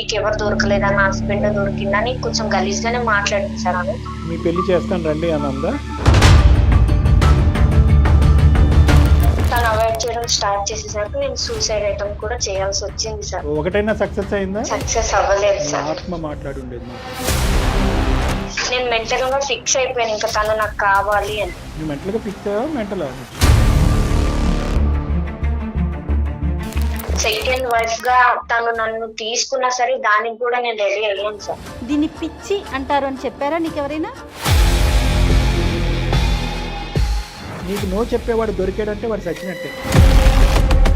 నీకెవరు దొరకలేదా, నా హస్బెండ్ దొరికిందని కొంచెం గలీజ్ గానే మాట్లాడింది సార్ ఆమె. మీ పెళ్లి చేస్తాను రండి అని అందా? తను అవాయిడ్ చేయడం స్టార్ట్ చేసేసరికి నేను సూసైడ్ ఐటమ్ కూడా చేయాల్సి వచ్చింది సార్. ఒకటైనా సక్సెస్ అయిందా? సక్సెస్ అవ్వలేదు నా సార్. ఆత్మ మాట్లాడి ఉండేది నాకు. నేను మెంటల్ గా ఫిక్స్ అయిపోయాను, ఇంకా తను నాకు కావాలి అని. నువ్వు మెంటల్గా ఫిక్స్ అయ్యావా మెంటలా? సెకండ్ వైఫ్ గా తను నన్ను తీసుకున్నా సరే దానికి కూడా నేను రెడీ అయ్యాను సార్. దీన్ని పిచ్చి అంటారు అని చెప్పారా నీకు ఎవరైనా? నీకు నో చెప్పేవాడు దొరికాడంటే వాడు చచ్చినట్టే.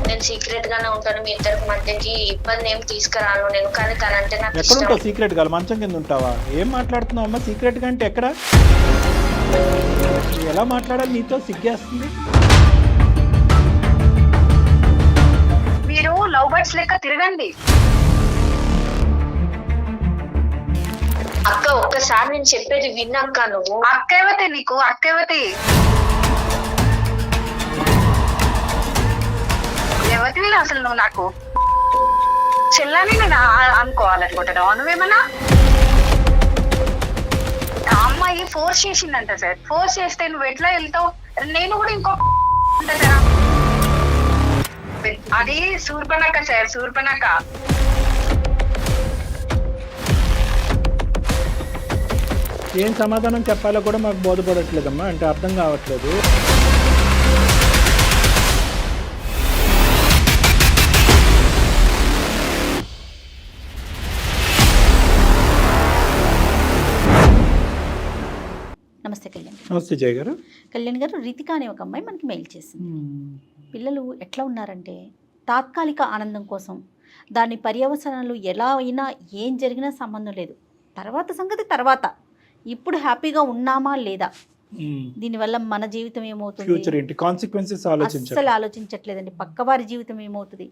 నేను సీక్రెట్ గానే ఉంటాను, మీ ఇద్దరికి మధ్యకి ఇబ్బంది ఏం తీసుకురాను నేను, కానీ తనంటే నాకు ఎక్కడ ఇష్టం. ఉంటావు సీక్రెట్ గా? మంచం కింద ఉంటావా? ఏం మాట్లాడుతున్నావు అమ్మా? సీక్రెట్ గా అంటే ఎక్కడ? ఎలా మాట్లాడాలి నీతో? సిగ్గేస్తుంది. మీరు లవ్ బర్డ్స్ లెక్క తిరగండి. అక్క ఒక్కసారి నేను చెప్పేది విన్నాక నువ్వు. అక్కవతే నీకు అక్కవతి ఎవరివి అసలు నువ్వు? నాకు చెల్లని నేను అనుకోవాలనుకుంటున్నావు నువ్వేమన్నా? ఆ అమ్మాయి ఫోర్స్ చేసిందంట సార్. ఫోర్స్ చేస్తే నువ్వు ఎట్లా వెళ్తావు? నేను కూడా ఇంకో సార్, అది శూర్పణఖ సార్, శూర్పణఖ. ఏం సమాధానం చెప్పాలో కూడా మాకు బోధపడట్లేదమ్మా, అంటే అర్థం కావట్లేదు. నమస్తే కళ్యాణ్. నమస్తే జయ గారు. కళ్యాణ్ గారు, రితిక అనే ఒక అమ్మాయి మనకి మెయిల్ చేసింది. పిల్లలు ఎట్లా ఉన్నారంటే తాత్కాలిక ఆనందం కోసం దాని పర్యవసనాలు ఎలా అయినా ఏం జరిగినా సంబంధం లేదు, తర్వాత సంగతి తర్వాత. ఇప్పుడు హ్యాపీగా ఉన్నామా లేదా, దీనివల్ల మన జీవితం ఏమవుతుంది, ఫ్యూచర్ ఏంటి, కాన్సిక్వెన్సెస్ అస్సలు ఆలోచించట్లేదండి. పక్కవారి జీవితం ఏమవుతుంది,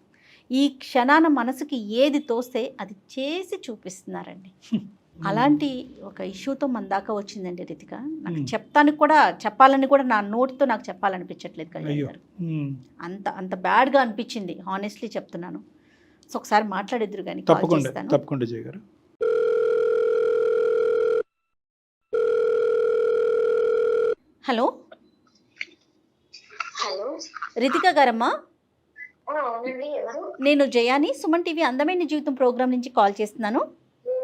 ఈ క్షణాన మనసుకి ఏది తోస్తే అది చేసి చూపిస్తున్నారండి. అలాంటి ఒక ఇష్యూతో మన దాకా వచ్చిందండి రితిక. నాకు చెప్పాలని కూడా నా నోటితో నాకు చెప్పాలనిపించట్లేదు కళ్యాణ్ గారు. అంత బ్యాడ్గా అనిపించింది, హానెస్ట్లీ చెప్తున్నాను. సో ఒకసారి మాట్లాడిద్దరు కానీ. తప్పకుండా జయ గారు. హలో హలో రితిక గారమ్మా, అవునండి. ఎవరు? నేను జయాని, సుమన్ టీవీ అందమైన జీవితం ప్రోగ్రామ్ నుంచి కాల్ చేస్తున్నాను.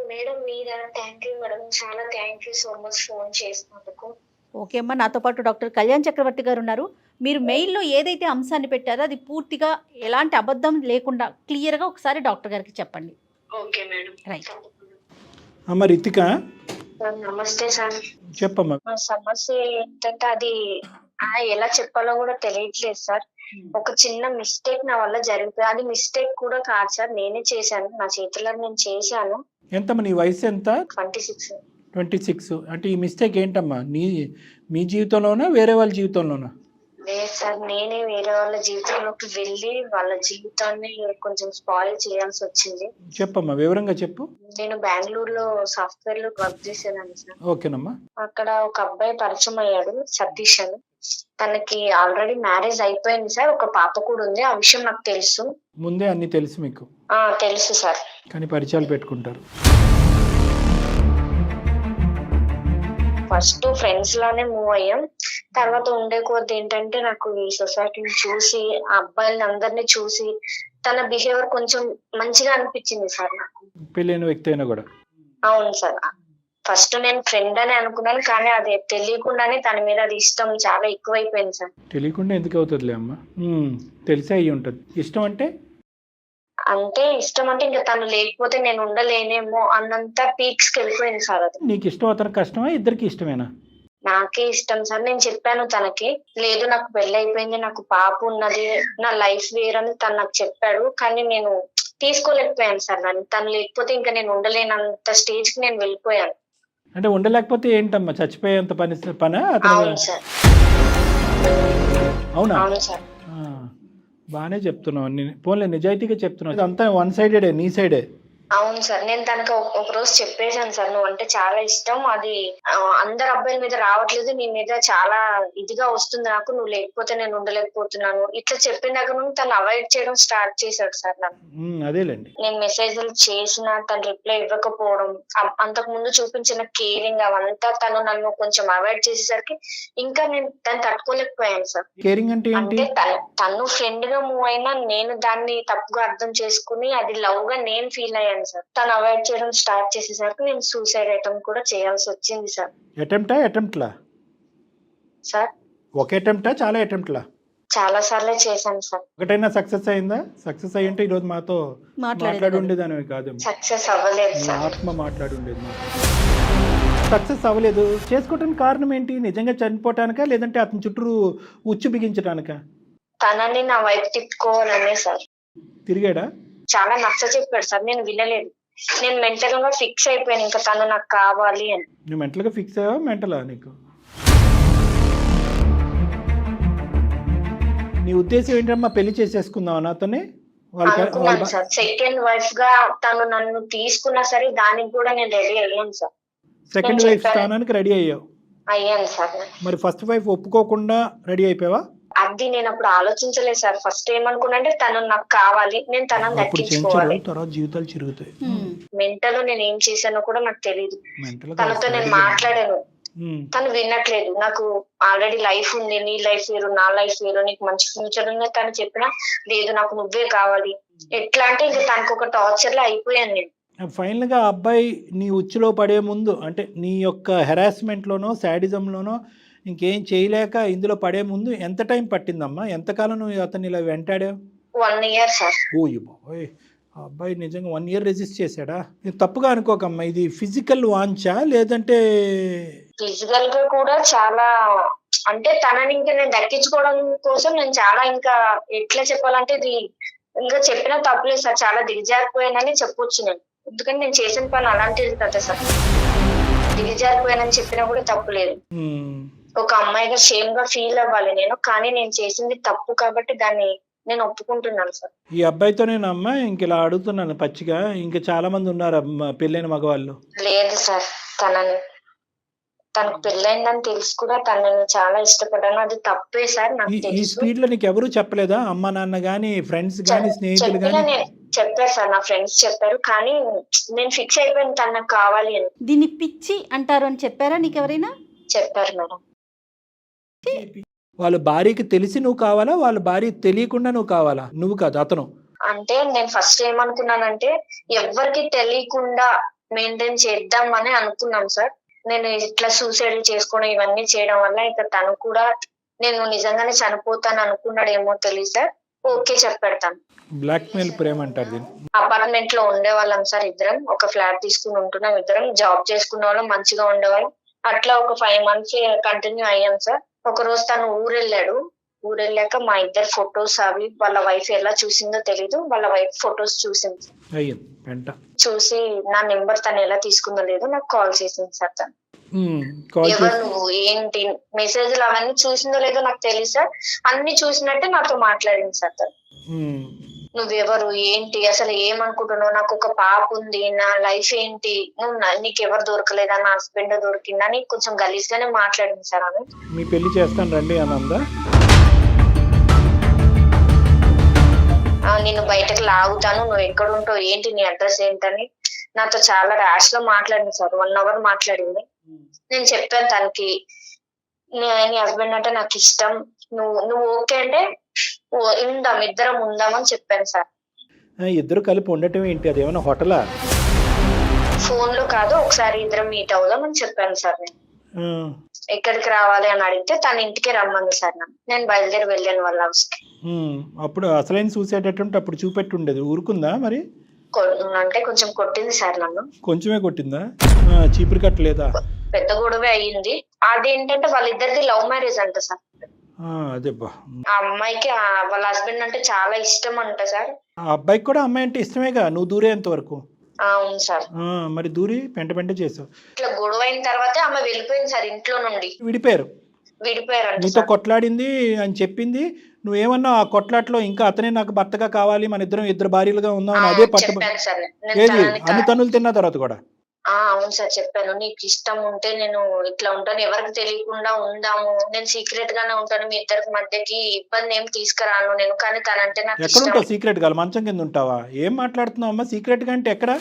మేడం మీరా? థ్యాంక్ యూ మేడం, చాలా thank you so much phone చేసినందుకు. ఓకే అమ్మా, నాతో పాటు డాక్టర్ కళ్యాణ్ చక్రవర్తి గారు ఉన్నారు. మీరు మెయిల్లో ఏదైతే అంశాన్ని పెట్టారో అది పూర్తిగా ఎలాంటి అబద్ధం లేకుండా క్లియర్గా ఒకసారి డాక్టర్ గారికి చెప్పండి. Okay madam. రైట్. అమ్మ రితిక, సార్ నమస్తే సార్. చెప్పమ్మా. మా సమస్య ఏంటంటే అది ఎలా చెప్పాలో కూడా తెలియట్లేదు సార్. ఒక చిన్న మిస్టేక్ నా వల్ల జరిగిపోయి, అది మిస్టేక్ కూడా కాదు సార్, నేనే చేశాను, నా చేతుల్లో నేను చేశాను. ఎంతమ్మా నీ వయసు ఎంత? 26. 26. అంటే ఈ మిస్టేక్ ఏంటమ్మా, మీ జీవితంలోనా వేరే వాళ్ళ జీవితంలోనా? లేదు సార్, నేనే వేరే వాళ్ళ జీవితంలోకి వెళ్ళి వాళ్ళ జీవితాన్ని కొంచెం స్పాయిల్ చేయాల్సి వచ్చింది. చెప్పమ్మా, వివరంగా చెప్పు. నేను బెంగళూరులో సాఫ్ట్వేర్ లో వర్క్ చేసేదాన్ని సార్. ఓకేనమ్మా. అక్కడ ఒక అబ్బాయి పరిచయం అయ్యాడు, సతీష్ అని. తనకి ఆల్రెడీ మ్యారేజ్ అయిపోయింది సార్, ఒక పాప కూడా ఉంది. ఆ విషయం నాకు తెలుసు. ముందే అన్ని తెలుసు మీకు? తెలుసు సార్. కానీ పరిచయాలు పెట్టుకుంటారు. ఫస్ట్ ఫ్రెండ్స్ లానే మూవ్ అయ్యాం. తర్వాత ఉండే కొద్ది ఏంటంటే నాకు ఈ సొసైటీని చూసి, ఆ అబ్బాయిలని అందరినీ చూసి తన బిహేవియర్ కొంచెం మంచిగా అనిపించింది సార్ నాకు. పెళ్ళైన వ్యక్తి అయినా కూడా? అవును సార్. ఫస్ట్ నేను ఫ్రెండ్ అని అనుకున్నాను, కానీ అది తెలియకుండానే తన మీద అది ఇష్టం చాలా ఎక్కువైపోయింది సార్. తెలియకుండా ఎందుకు అవుతుందిలే అమ్మా, తెలిసే అయ్యి ఉంటుంది. ఇష్టం అంటే ఇష్టం అంటే ఇంకా తను లేకపోతే నేను ఉండలేనేమో అన్నంత పీక్స్ కి వెళ్ళిపోయింది సార్. అది నీకు ఇష్టం, అతనికి కష్టమా? ఇద్దరికి ఇష్టమేనా? నాకే ఇష్టం సార్. నేను చెప్పాను తనకి, లేదు నాకు పెళ్లి అయిపోయింది, నాకు పాప ఉన్నది, నా లైఫ్ వేరని తను నాకు చెప్పాడు. కానీ నేను తీసుకోలేకపోయాను సార్. తను లేకపోతే ఇంకా నేను ఉండలేనంత స్టేజ్ కి నేను వెళ్ళిపోయాను. అంటే ఉండలేకపోతే ఏంటమ్మా, చచ్చిపోయేంత పనా? అవును సార్. అవునా? అవును సార్. బాగానే చెప్తున్నావు, పోన్లే నిజాయితీగా చెప్తున్నావు. అంతా వన్ సైడెడే, నీ సైడే. అవును సార్, నేను తనకు ఒక రోజు చెప్పేశాను సార్, నువ్వు అంటే చాలా ఇష్టం, అది అందరు అబ్బాయిల మీద రావట్లేదు, నీ మీద చాలా ఇదిగా వస్తుంది నాకు, నువ్వు లేకపోతే నేను ఉండలేకపోతున్నాను, ఇట్లా చెప్పిన దగ్గర నుండి తను అవాయిడ్ చేయడం స్టార్ట్ చేశాడు సార్ నన్ను. అదేలేండి. నేను మెసేజ్లు చేసిన తను రిప్లై ఇవ్వకపోవడం, అంతకు ముందు చూపించిన కేరింగ్ అవంతా తను నన్ను కొంచెం అవాయిడ్ చేసేసరికి ఇంకా నేను దాన్ని తట్టుకోలేకపోయాను సార్. కేరింగ్ అంటే ఏంటి? అంటే తను ఫ్రెండ్ గా మూవ్ అయినా నేను దాన్ని తప్పుగా అర్థం చేసుకుని అది లవ్ గా నేను ఫీల్ అయ్యాను సార్. తను అవాయిడ్ చేయడం స్టార్ట్ చేసేసరికి నేను సూసైడ్ అటెంప్ట్ కూడా చేయాల్సి వచ్చింది సార్. అటెంప్ట్లా సార్ ఒక అటెంప్టా చాలా అటెంప్ట్లా? చాలా సార్లే చేశాను సార్. ఒకటైనా సక్సెస్ అయిందా? సక్సెస్ అయ్యింటే ఈరోజు మాతో మాట్లాడి ఉండేదానివి కాదేమో. సక్సెస్ అవ్వలేదు నీ సార్. ఆత్మ మాట్లాడి ఉండేది. సక్సెస్ అవ్వలేదు, చేసుకోవటానికి కారణం ఏంటి? నిజంగా చనిపోవటానికా లేదంటే అతని చుట్టూ ఉచ్చు బిగించడానికా? తనని నా వైపు తిప్పుకోవాలనే సార్. తిరిగాడా? చాలా నచ్చ చెప్పాడు సార్, నేను వినలేదు. నేను మెంటల్ గా ఫిక్స్ అయిపోయాను, ఇంకా తను నాకు కావాలి అని. నువ్వు మెంటల్గా ఫిక్స్ అయ్యావా? మెంటలా నీకు? నీ ఉద్దేశం ఏంటమ్మా? పెళ్లి చేసేసుకుందాం నాతోనే? అనుకున్నాను సార్. సెకండ్ వైఫ్ గా తను నన్ను తీసుకున్నా సరే దానికి కూడా నేను రెడీ అయ్యాను సార్. సెకండ్ వైఫ్ స్థానానికి రెడీ అయ్యావు? అయ్యాను సార్. మరి ఫస్ట్ వైఫ్ ఒప్పుకోకుండా రెడీ అయిపోయావా? అది నేను అప్పుడు ఆలోచించలేదు సార్. ఫస్ట్ ఏమనుకున్నా అంటే తను నాకు కావాలి, నేను తనని దక్కించుకోవాలి. తర్వాత జీవితాలు చిరుగుతాయి. మెంటల్ నేను ఏం చేశానో కూడా నాకు తెలియదు. తనతో నేను మాట్లాడాను, తను వినట్లేదు. నాకు ఆల్రెడీ లైఫ్ ఉంది, నీ లైఫ్ వేరు నా లైఫ్ వేరు, నీకు మంచి ఫ్యూచర్ ఉంది తను చెప్పినా లేదు నాకు నువ్వే కావాలి. ఎట్లా అంటే ఇంకా తనకు ఒక టార్చర్ లో అయిపోయాను నేను. ఫైనల్ గా అబ్బాయి నీ ఉచ్చులో పడే ముందు, అంటే నీ యొక్క హెరాస్మెంట్ లోనో శాడిజం లోనో ఇంకేం చేయలేక ఇందులో పడే ముందు ఎంత టైం పట్టిందమ్మా? ఎంతకాలం నువ్వు అతన్ని ఇలా వెంటాడావు? 1 year సార్. ఓయ్ బాయ్, ఆ అబ్బాయి నిజంగా 1 year రెసిస్ట్ చేశాడా? తప్పుగా అనుకోకమ్మా, ఇది ఫిజికల్ వాంచా లేదంటే? ఫిజికల్ గా కూడా చాలా, అంటే తనని ఇంకా నేను దక్కించుకోవడం కోసం నేను చాలా, ఇంకా ఎట్లా చెప్పాలంటే ఇది ఇంకా చెప్పినా తప్పులేదు సార్, చాలా దిగజారిపోయానని చెప్పొచ్చు నేను. ఎందుకంటే నేను చేసిన పని అలాంటిది కదా సార్. దిగజారిపోయానని చెప్పినా కూడా తప్పులేదు. ఒక అమ్మాయిగా షేమ్ గా ఫీల్ అవ్వాలి నేను, కానీ నేను చేసింది తప్పు కాబట్టి దాన్ని నేను ఒప్పుకుంటున్నాను సార్. ఈ అబ్బాయితో నేను అమ్మా ఇంక ఇలా అడుగుతున్నాను పచ్చిగా, ఇంకా చాలా మంది ఉన్నారు పెళ్ళైన మగవాళ్ళు? లేదు సార్, తనకు పెళ్ళైందని తెలుసు కూడా తనని చాలా ఇష్టపడ్డాను, అది తప్పే సార్ నాకు ఈ తెలుసు. స్పీడ్ లో నీకు ఎవరు చెప్పలేదా? అమ్మ నాన్న గానీ, ఫ్రెండ్స్ గానీ, స్నేహితులు గానీ? చెప్పారు సార్, నా ఫ్రెండ్స్ చెప్పారు, కానీ నేను ఫిక్స్ అయిపోయాను తను నాకు కావాలి అని. దీన్ని పిచ్చి అంటారు అని చెప్పారా నీకు ఎవరైనా? చెప్పారు మేడం. వాళ్ళ భార్యకి తెలిసి నువ్వు కావాలా, వాళ్ళ భార్య తెలియకుండా నువ్వు కావాలా? నువ్వు కాదు, అతను. అంటే నేను ఫస్ట్ ఏమనుకున్నానంటే ఎవరికి తెలియకుండా మెయింటైన్ చేద్దామని అనుకున్నాం సార్. నేను ఇట్లా సూసైడ్ చేసుకోవడం ఇవన్నీ చేయడం వల్ల ఇక తను కూడా నేను నిజంగానే చనిపోతాను అనుకున్నాడేమో తెలియదు సార్. ఓకే చెప్పాడు తను. బ్లాక్ మెయిల్ ప్రేమ అంటారు దీన్ని. అపార్ట్మెంట్ లో ఉండేవాళ్ళం సార్ ఇద్దరం, ఒక ఫ్లాట్ తీసుకుని ఉంటున్నాం ఇద్దరం, జాబ్ చేసుకునే వాళ్ళం, మంచిగా ఉండేవాళ్ళం. అట్లా ఒక 5 months కంటిన్యూ అయ్యాం సార్. ఒక రోజు తను ఊరెళ్ళాక మా ఇద్దరు ఫొటోస్ అవి వాళ్ళ వైఫ్ ఎలా చూసిందో తెలీదు, వాళ్ళ వైఫ్ ఫొటోస్ చూసింది. చూసి నా నెంబర్ తను ఎలా తీసుకుందో లేదో నాకు కాల్ చేసింది సార్. తను ఎవరు నువ్వు ఏంటి మెసేజ్లు అవన్నీ చూసిందో లేదో నాకు తెలియదు సార్. అన్ని చూసినట్టే నాతో మాట్లాడింది సార్ తను. నువ్వెవరు ఏంటి అసలు ఏమనుకుంటున్నావు, నాకు ఒక పాప ఉంది, నా లైఫ్ ఏంటి, నీకు ఎవరు దొరకలేదా, నా హస్బెండ్ దొరికిందా అని కొంచెం గలీజ్ గానే మాట్లాడింది సార్. ఆమె మీ పెళ్లి చేస్తాను రండి అనందా? నేను బయటకు లాగుతాను, నువ్వు ఎక్కడ ఉంటావు, ఏంటి నీ అడ్రస్ ఏంటని నాతో చాలా ర్యాష్ లో మాట్లాడింది సార్. 1 hour మాట్లాడింది. నేను చెప్పాను తనకి నీ హస్బెండ్ అంటే నాకు ఇష్టం, నువ్వు ఓకే అంటే ఇద్దరం ఉందామని చెప్పాను సార్. ఇద్దరు కలిపి ఉండటం ఏంటి? అది ఏమైనా హోటలా? ఫోన్ లో కాదు, ఒకసారి ఇద్దరం మీట్ అవుదాం అని చెప్పాను సార్. నేను ఎక్కడికి రావాలి అని అడిగితే తన ఇంటికి రమ్మంది సార్. నేను బయలుదేరి వెళ్ళాను వాళ్ళ హౌస్ కి. అప్పుడు అసలైన సూసైడ్ అటెంప్ట్ అప్పుడు చూపెట్టి ఉండేది, ఊరుకుందా మరి? అంటే కొంచెం కొట్టింది సార్ నన్ను. కొంచెమే కొట్టిందా? చీపురు కట్టలేదా? పెద్ద గొడవే అయ్యింది. అదేంటంటే వాళ్ళిద్దరిది లవ్ మ్యారేజ్ అంట సార్. అదేబ్బా. ఆ అమ్మాయికి వాళ్ళ హస్బెండ్ అంటే చాలా ఇష్టం అంట సార్. ఆ అబ్బాయికి కూడా అమ్మాయి అంటే ఇష్టమేగా, నువ్వు దూరేంత వరకు. అవును సార్. మరి దూరి పెంట చేసావు. ఇట్లా గొడవ అయిన తర్వాతే ఆమె వెళ్ళిపోయింది సార్ ఇంట్లో నుండి. విడిపోయారు. నీతో కొట్లాడింది అని చెప్పింది, నువ్వేమన్నా ఆ కొట్లాట్లో ఇంకా అతనే నాకు భర్తగా కావాలి, మన ఇద్దరు భార్యలుగా ఉందామని అదే పట్టు. చెప్పాను సార్ నేను ఏది తనని అన్ని తన్నులు తిన్న తర్వాత కూడా అవును సార్ చెప్పాను. నీకు ఇష్టం ఉంటే నేను ఇట్లా ఉంటాను, ఎవరికి తెలియకుండా ఉందాము, నేను సీక్రెట్ గానే ఉంటాను, మీ ఇద్దరికి మధ్యకి ఇబ్బంది ఏం తీసుకురాను నేను, కానీ తనంటే నాకు ఎక్కడ ఇష్టం. ఉంటావు సీక్రెట్ గా? మంచం కింద ఉంటావా? ఏం మాట్లాడుతున్నావు అమ్మా? సీక్రెట్ గా అంటే ఎక్కడ?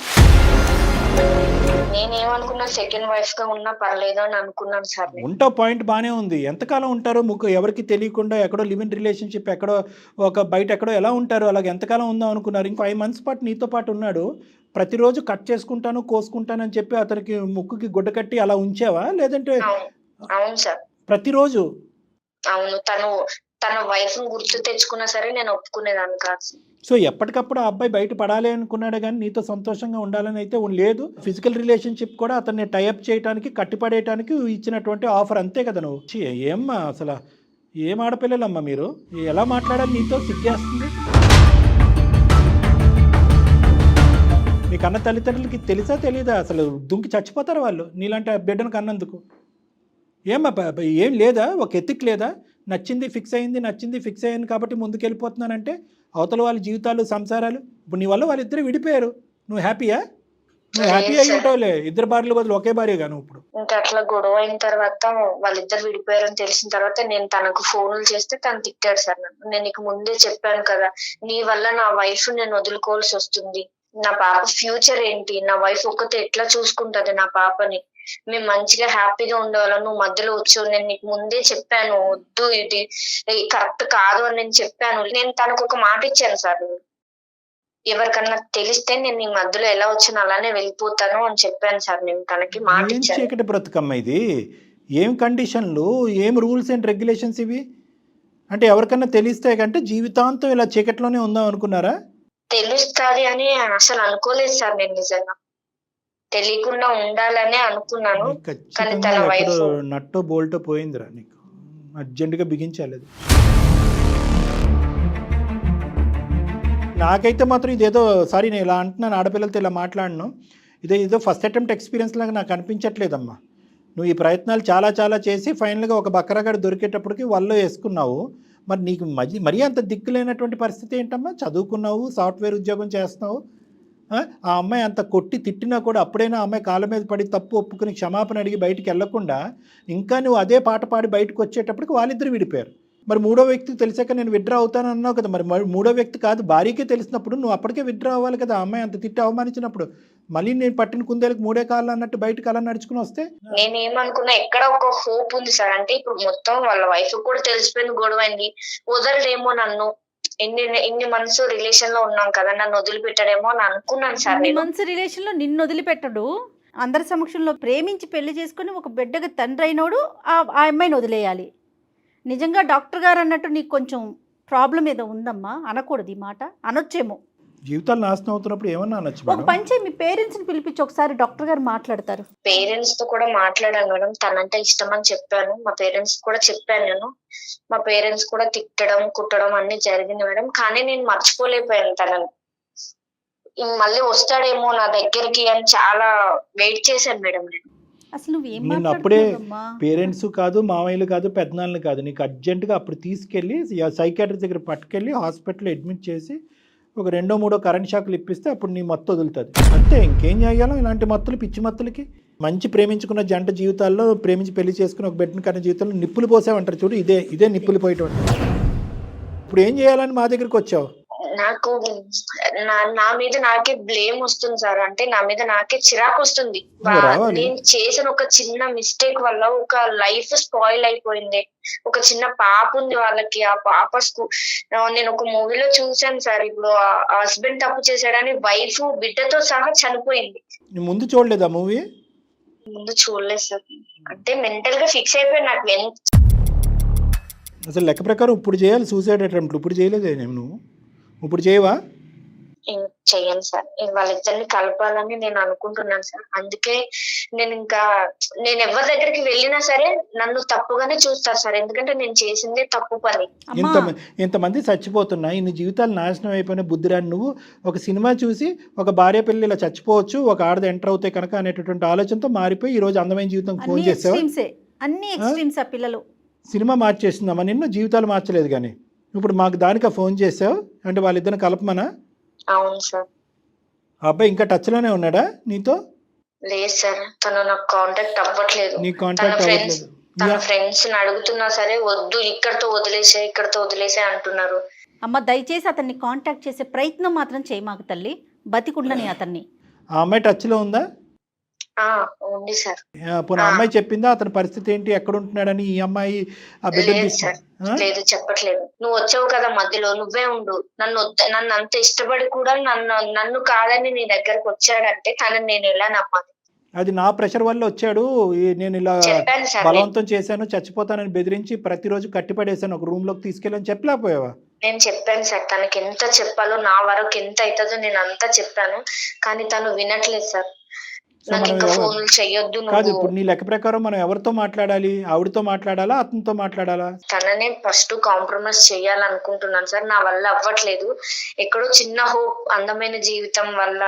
నేనేమనుకున్నా సెకండ్ వైఫ్ గా ఉన్నా పర్లేదు అని అనుకున్నాను సార్ నేను. ఉంటావు, పాయింట్ బానే ఉంది. ఎంతకాలం ఉంటారు ఎవరికి తెలియకుండా ఎక్కడో లివ్ ఇన్ రిలేషన్షిప్, ఎక్కడో ఒక బయట ఎక్కడో ఎలా ఉంటారు? అలాగే ఎంతకాలం ఉందాం అనుకున్నారు? ఇంకో 5 months పాటు నీతో పాటు ఉన్నాడు, ప్రతిరోజు కట్ చేసుకుంటాను కోసుకుంటానని చెప్పి అతనికి ముక్కుకి గుడ్డ కట్టి అలా ఉంచావా? లేదంటే అవును సార్ ప్రతిరోజు? అవును, తన వైఫ్ గుర్తు తెచ్చుకున్నా సరే నేను ఒప్పుకునేదాన్ని కాదు. సో ఎప్పటికప్పుడు ఆ అబ్బాయి బయట పడాలి అనుకున్నాడు కానీ నీతో సంతోషంగా ఉండాలని అయితే లేదు. ఫిజికల్ రిలేషన్షిప్ కూడా అతన్ని టైఅప్ చేయడానికి, కట్టిపడేయడానికి ఇచ్చినటువంటి ఆఫర్, అంతే కదా నువ్వు? ఏమ్మా అసలు ఏం ఆడపిల్లలమ్మా మీరు? ఎలా మాట్లాడాలి నీతో? సిగ్గేస్తుంది. మీ కన్న తల్లిదండ్రులకి తెలుసా తెలీదా? అసలు దుంకి చచ్చిపోతారు వాళ్ళు నీలాంటి బిడ్డను కన్నందుకు. ఏమ్మా ఏం లేదా? ఒక ఎత్తిక్ లేదా? నచ్చింది ఫిక్స్ అయ్యింది కాబట్టి ముందుకెళ్ళిపోతున్నానంటే అవతల వాళ్ళ జీవితాలు, సంసారాలు. ఇప్పుడు నీ వల్ల వాళ్ళిద్దరు విడిపోయారు, నువ్వు హ్యాపీయా? నువ్వు హ్యాపీ అయి ఉంటావులే, 2 భార్యల బదులు ఒకే భార్యగా నువ్వు ఇప్పుడు. ఇంకా అట్లా గొడవ అయిన తర్వాత వాళ్ళిద్దరు విడిపోయారని తెలిసిన తర్వాత నేను తనకు ఫోన్లు చేస్తే తను తిట్టాడు సార్ నన్ను. నేను నీకు ముందే చెప్పాను కదా, నీ వల్ల నా వైఫ్ నేను వదులుకోవాల్సి వస్తుంది, నా పాప ఫ్యూచర్ ఏంటి, నా వైఫ్ ఒక్కతే ఎట్లా చూసుకుంటది నా పాపని, మేము మంచిగా హ్యాపీగా ఉండేవాళ్ళం, నువ్వు మధ్యలో వచ్చావు, నేను నీకు ముందే చెప్పాను వద్దు, ఇది కరెక్ట్ కాదు అని నేను చెప్పాను. నేను తనకు ఒక మాట ఇచ్చాను సార్, ఎవరికన్నా తెలిస్తే నేను నీ మధ్యలో ఎలా వచ్చాను అలానే వెళ్ళిపోతాను అని చెప్పాను సార్. నేను తనకి మాట ఏం ఇచ్చాను. చీకటి బ్రతుకమ్మ ఇది? ఏం కండిషన్లు, ఏం రూల్స్ అండ్ రెగ్యులేషన్స్ ఇవి? అంటే ఎవరికన్నా తెలిస్తే కంటే జీవితాంతం ఇలా చీకట్లోనే ఉందాం అనుకున్నారా? తెలుస్తుంది అని అసలు అనుకోలేదు సార్, నేను నిజంగా తెలియకుండా ఉండాలనే అనుకున్నాను. కానీ తన ఖచ్చితంగా వైఫ్ ఎక్కడో నట్టో బోల్టో పోయిందిరా నీకు, అర్జెంటుగా బిగించాలి అది. నాకైతే మాత్రం ఇదేదో, సారీ నేను ఇలా అంటున్నాను, ఆడపిల్లలతో ఇలా మాట్లాడను, ఇదేదో ఫస్ట్ అటెంప్ట్ ఎక్స్పీరియన్స్ లాగా నాకు అనిపించట్లేదమ్మా. నువ్వు ఈ ప్రయత్నాలు చాలా చేసి ఫైనల్గా ఒక బక్కరగాడు దొరికేటప్పటికి వల్లో వేసుకున్నావు. మరి నీకు మరీ అంత దిక్కులేనటువంటి పరిస్థితి ఏంటమ్మా? చదువుకున్నావు, సాఫ్ట్వేర్ ఉద్యోగం చేస్తున్నావు, ఆ అమ్మాయి అంత కొట్టి తిట్టినా కూడా అప్పుడైనా ఆ అమ్మాయి కాళ్ళ మీద పడి తప్పు ఒప్పుకుని క్షమాపణ అడిగి బయటికి వెళ్లకుండా ఇంకా నువ్వు అదే పాట పాడి బయటకు వచ్చేటప్పటికి వాళ్ళిద్దరు విడిపోయారు. మరి 3వ వ్యక్తికి తెలిసాక నేను విత్డ్రా అవుతాను అన్నావు కదా, మరి 3వ వ్యక్తి కాదు భార్యకే తెలిసినప్పుడు నువ్వు అప్పటికే విత్డ్రా అవ్వాలి కదా. ఆ అమ్మాయి అంత తిట్టి అవమానించినప్పుడు మళ్ళీ నేను పట్టిన కుందేలకు 3 కాళ్ళు అన్నట్టు బయటకు అలా నడుచుకుని వస్తే? నేనేమనుకున్నా, ఎక్కడ ఒక హోప్ ఉంది సార్, అంటే ఇప్పుడు మొత్తం వాళ్ళ వైఫ్ కూడా తెలిసిపోయింది, గొడవైంది, వదలడేమో నన్ను, ఇన్ని మంత్స్ రిలేషన్ లో ఉన్నాం కదా, నన్ను వదిలిపెట్టాడేమో అని అనుకున్నాను సార్. ఇన్ని మంత్స్ రిలేషన్ లో నిన్ను వదిలిపెట్టడు, అందరి సమక్షంలో ప్రేమించి పెళ్లి చేసుకుని ఒక బిడ్డకి తండ్రి అయినోడు ఆ అమ్మాయిని వదిలేయాలి. నిజంగా డాక్టర్ గారు అన్నట్టు నీకు కొంచెం ప్రాబ్లం ఏదో ఉందమ్మా, అనకూడదు ఈ మాట, అనొచ్చేమో. జీవితాలు నాశనం అవుతున్నప్పుడు ఏమన్నా అనొచ్చు. ఒక పంచే మీ పేరెంట్స్ ని పిలిపించి ఒకసారి డాక్టర్ గారు మాట్లాడతారు. పేరెంట్స్ తో కూడా మాట్లాడాను మేడం, తనంటే ఇష్టం అని చెప్పాను, మా పేరెంట్స్ కూడా చెప్పాను నేను. మా పేరెంట్స్ కూడా తిట్టడం కుట్టడం అన్ని జరిగింది మేడం, కానీ నేను మర్చిపోలేకపోయాను తనని. మళ్ళీ వస్తాడేమో నా దగ్గరికి అని చాలా వెయిట్ చేశాను మేడం నేను. అసలు నువ్వేం నిన్ను అప్పుడే మాట్లాడుతున్నావమ్మా? పేరెంట్స్ కాదు, మామయ్యలు కాదు, పెద్దనాన్నలు కాదు, నీకు అర్జెంటుగా అప్పుడు తీసుకెళ్ళి సైకాట్రిస్ట్ దగ్గర పట్టుకెళ్ళి హాస్పిటల్లో అడ్మిట్ చేసి ఒక 2-3 కరెంట్ షాకులు ఇప్పిస్తే అప్పుడు నీ మత్తు వదులుతుంది అంతే. ఇంకేం చేయాలో ఇలాంటి మత్తులు, పిచ్చి మత్తులకి. మంచి ప్రేమించుకున్న జంట జీవితాల్లో, ప్రేమించి పెళ్లి చేసుకుని ఒక బిడ్డను కన్న జీవితంలో నిప్పులు పోసావంటారు చూడు, ఇదే నిప్పులు పోయటం. ఇప్పుడు ఏం చేయాలని మా దగ్గరికి వచ్చావు? నాకు నా మీద నాకే బ్లేమ్ వస్తుంది సార్, అంటే నా మీద నాకే చిరాకు వస్తుంది. నేను చేసిన ఒక చిన్న మిస్టేక్ వల్ల ఒక లైఫ్ స్పాయిల్ అయిపోయింది. ఒక చిన్న పాప ఉంది వాళ్ళకి, ఆ పాప నేను ఒక మూవీలో చూసాను సార్, ఇప్పుడు హస్బెండ్ తప్పు చేశాడని వైఫ్ బిడ్డతో సహా చనిపోయింది. ముందు చూడలేదా మూవీ? ముందు చూడలేదు సార్, అంటే మెంటల్ గా ఫిక్స్ అయిపోయాను. నాకు అసలు లెక్క ప్రకారం ఇప్పుడు చేయాలి సూసైడ్ అటెంప్ట్, ఇప్పుడు చేయలేదే నువ్వు? ఇప్పుడు చేయవా? చెయ్యను సార్, వాళ్ళిద్దరిని కలపాలని నేను అనుకుంటున్నాను సార్. అందుకే నేను ఎవరి దగ్గరికి వెళ్ళినా సరే నన్ను తప్పుగానే చూస్తారు సార్, ఎందుకంటే నేను చేసిందే తప్పు పని. ఇంతమంది చచ్చిపోతున్నా, ఇన్ని జీవితాలు నాశనం అయిపోయిన బుద్ధిరాని నువ్వు ఒక సినిమా చూసి ఒక భార్య పిల్లలు ఇలా చచ్చిపోవచ్చు, ఒక ఆడది ఎంటర్ అవుతాయి కనుక అనేటటువంటి ఆలోచనతో మారిపోయి ఈ రోజు అందమైన జీవితం ఫోన్ చేసావు. అన్ని ఎక్స్ట్రీమ్స్ ఆ పిల్లలు. సినిమా మార్చేసిందమ్మా నిన్ను, జీవితాలు మార్చలేదు. కానీ ఇప్పుడు మాకు దానికా ఫోన్ చేసావు అంటే వాళ్ళిద్దరిని కలపమనా? అవును సార్. ఆ అబ్బాయి ఇంకా టచ్లోనే ఉన్నాడా నీతో? లేదు సార్, తను నాకు కాంటాక్ట్ అవ్వట్లేదు. నీ కాంటాక్ట్ అవ్వట్లేదు? తన ఫ్రెండ్స్ అడుగుతున్నా సరే వద్దు, ఇక్కడతో వదిలేసే అంటున్నారు. అమ్మ దయచేసి అతన్ని కాంటాక్ట్ చేసే ప్రయత్నం మాత్రం చేయమాకు తల్లి, బతికుండని అతన్ని. ఆ అమ్మాయి టచ్లో ఉందా? ఉంది సార్. పోనీ ఆ అమ్మాయి చెప్పిందా అతని పరిస్థితి ఏంటి, ఎక్కడ ఉంటున్నాడని? ఈ అమ్మాయి ఆ బిడ్డను లేదు సార్, లేదు చెప్పట్లేదు. నువ్వు వచ్చావు కదా మధ్యలో, నువ్వే ఉండు. నన్ను అంత ఇష్టపడి కూడా నన్ను కాదని నీ దగ్గరకు వచ్చాడంటే తనని నేను ఎలా నమ్మాలి? అది నా ప్రెషర్ వల్ల వచ్చాడు, నేను ఇలా చెప్పాను సార్. బలవంతం చేశాను, చచ్చిపోతానని బెదిరించి ప్రతిరోజు కట్టిపడేశాను, ఒక రూమ్ లోకి తీసుకెళ్ళని చెప్పలేకపోయావా? నేను చెప్పాను సార్, తనకి ఎంత చెప్పాలో, నా వరకు ఎంత అవుతుందో నేను అంతా చెప్పాను, కానీ తను వినట్లేదు సార్. నాకు ఇంకా ఫోన్లు చెయ్యొద్దు కాదు, నువ్వు. ఇప్పుడు నీ లెక్క ప్రకారం మనం ఎవరితో మాట్లాడాలి? ఆవిడతో మాట్లాడాలా, అతనితో మాట్లాడాలా? తననే ఫస్ట్ కాంప్రమైజ్ చేయాలనుకుంటున్నాను సార్. నా వల్ల అవ్వట్లేదు. ఎక్కడో చిన్న హోప్, అందమైన జీవితం వల్ల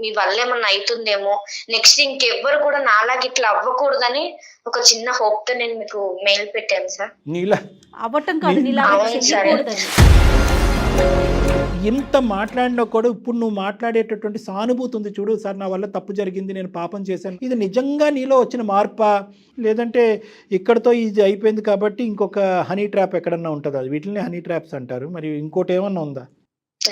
మీ వల్ల ఏమన్నా అవుతుందేమో, నెక్స్ట్ ఇంకెవ్వరు కూడా నాలాగా ఇట్లా అవ్వకూడదని ఒక చిన్న హోప్ తో నేను మీకు మెయిల్ పెట్టాను సార్. నీలా అవ్వటం కాదు, నీలా అవును సార్. చెయ్యకూడదని. ఇంత మాట్లాడినా కూడా ఇప్పుడు నువ్వు మాట్లాడేటటువంటి సానుభూతి ఉంది చూడు, సార్ నా వల్ల తప్పు జరిగింది, నేను పాపం చేశాను, ఇది నిజంగా నీలో వచ్చిన మార్పా, లేదంటే ఇక్కడతో ఇది అయిపోయింది కాబట్టి ఇంకొక హనీ ట్రాప్ ఎక్కడన్నా ఉంటుందా? వీటిని హనీ ట్రాప్స్ అంటారు, మరి ఇంకోటి ఏమన్నా ఉందా?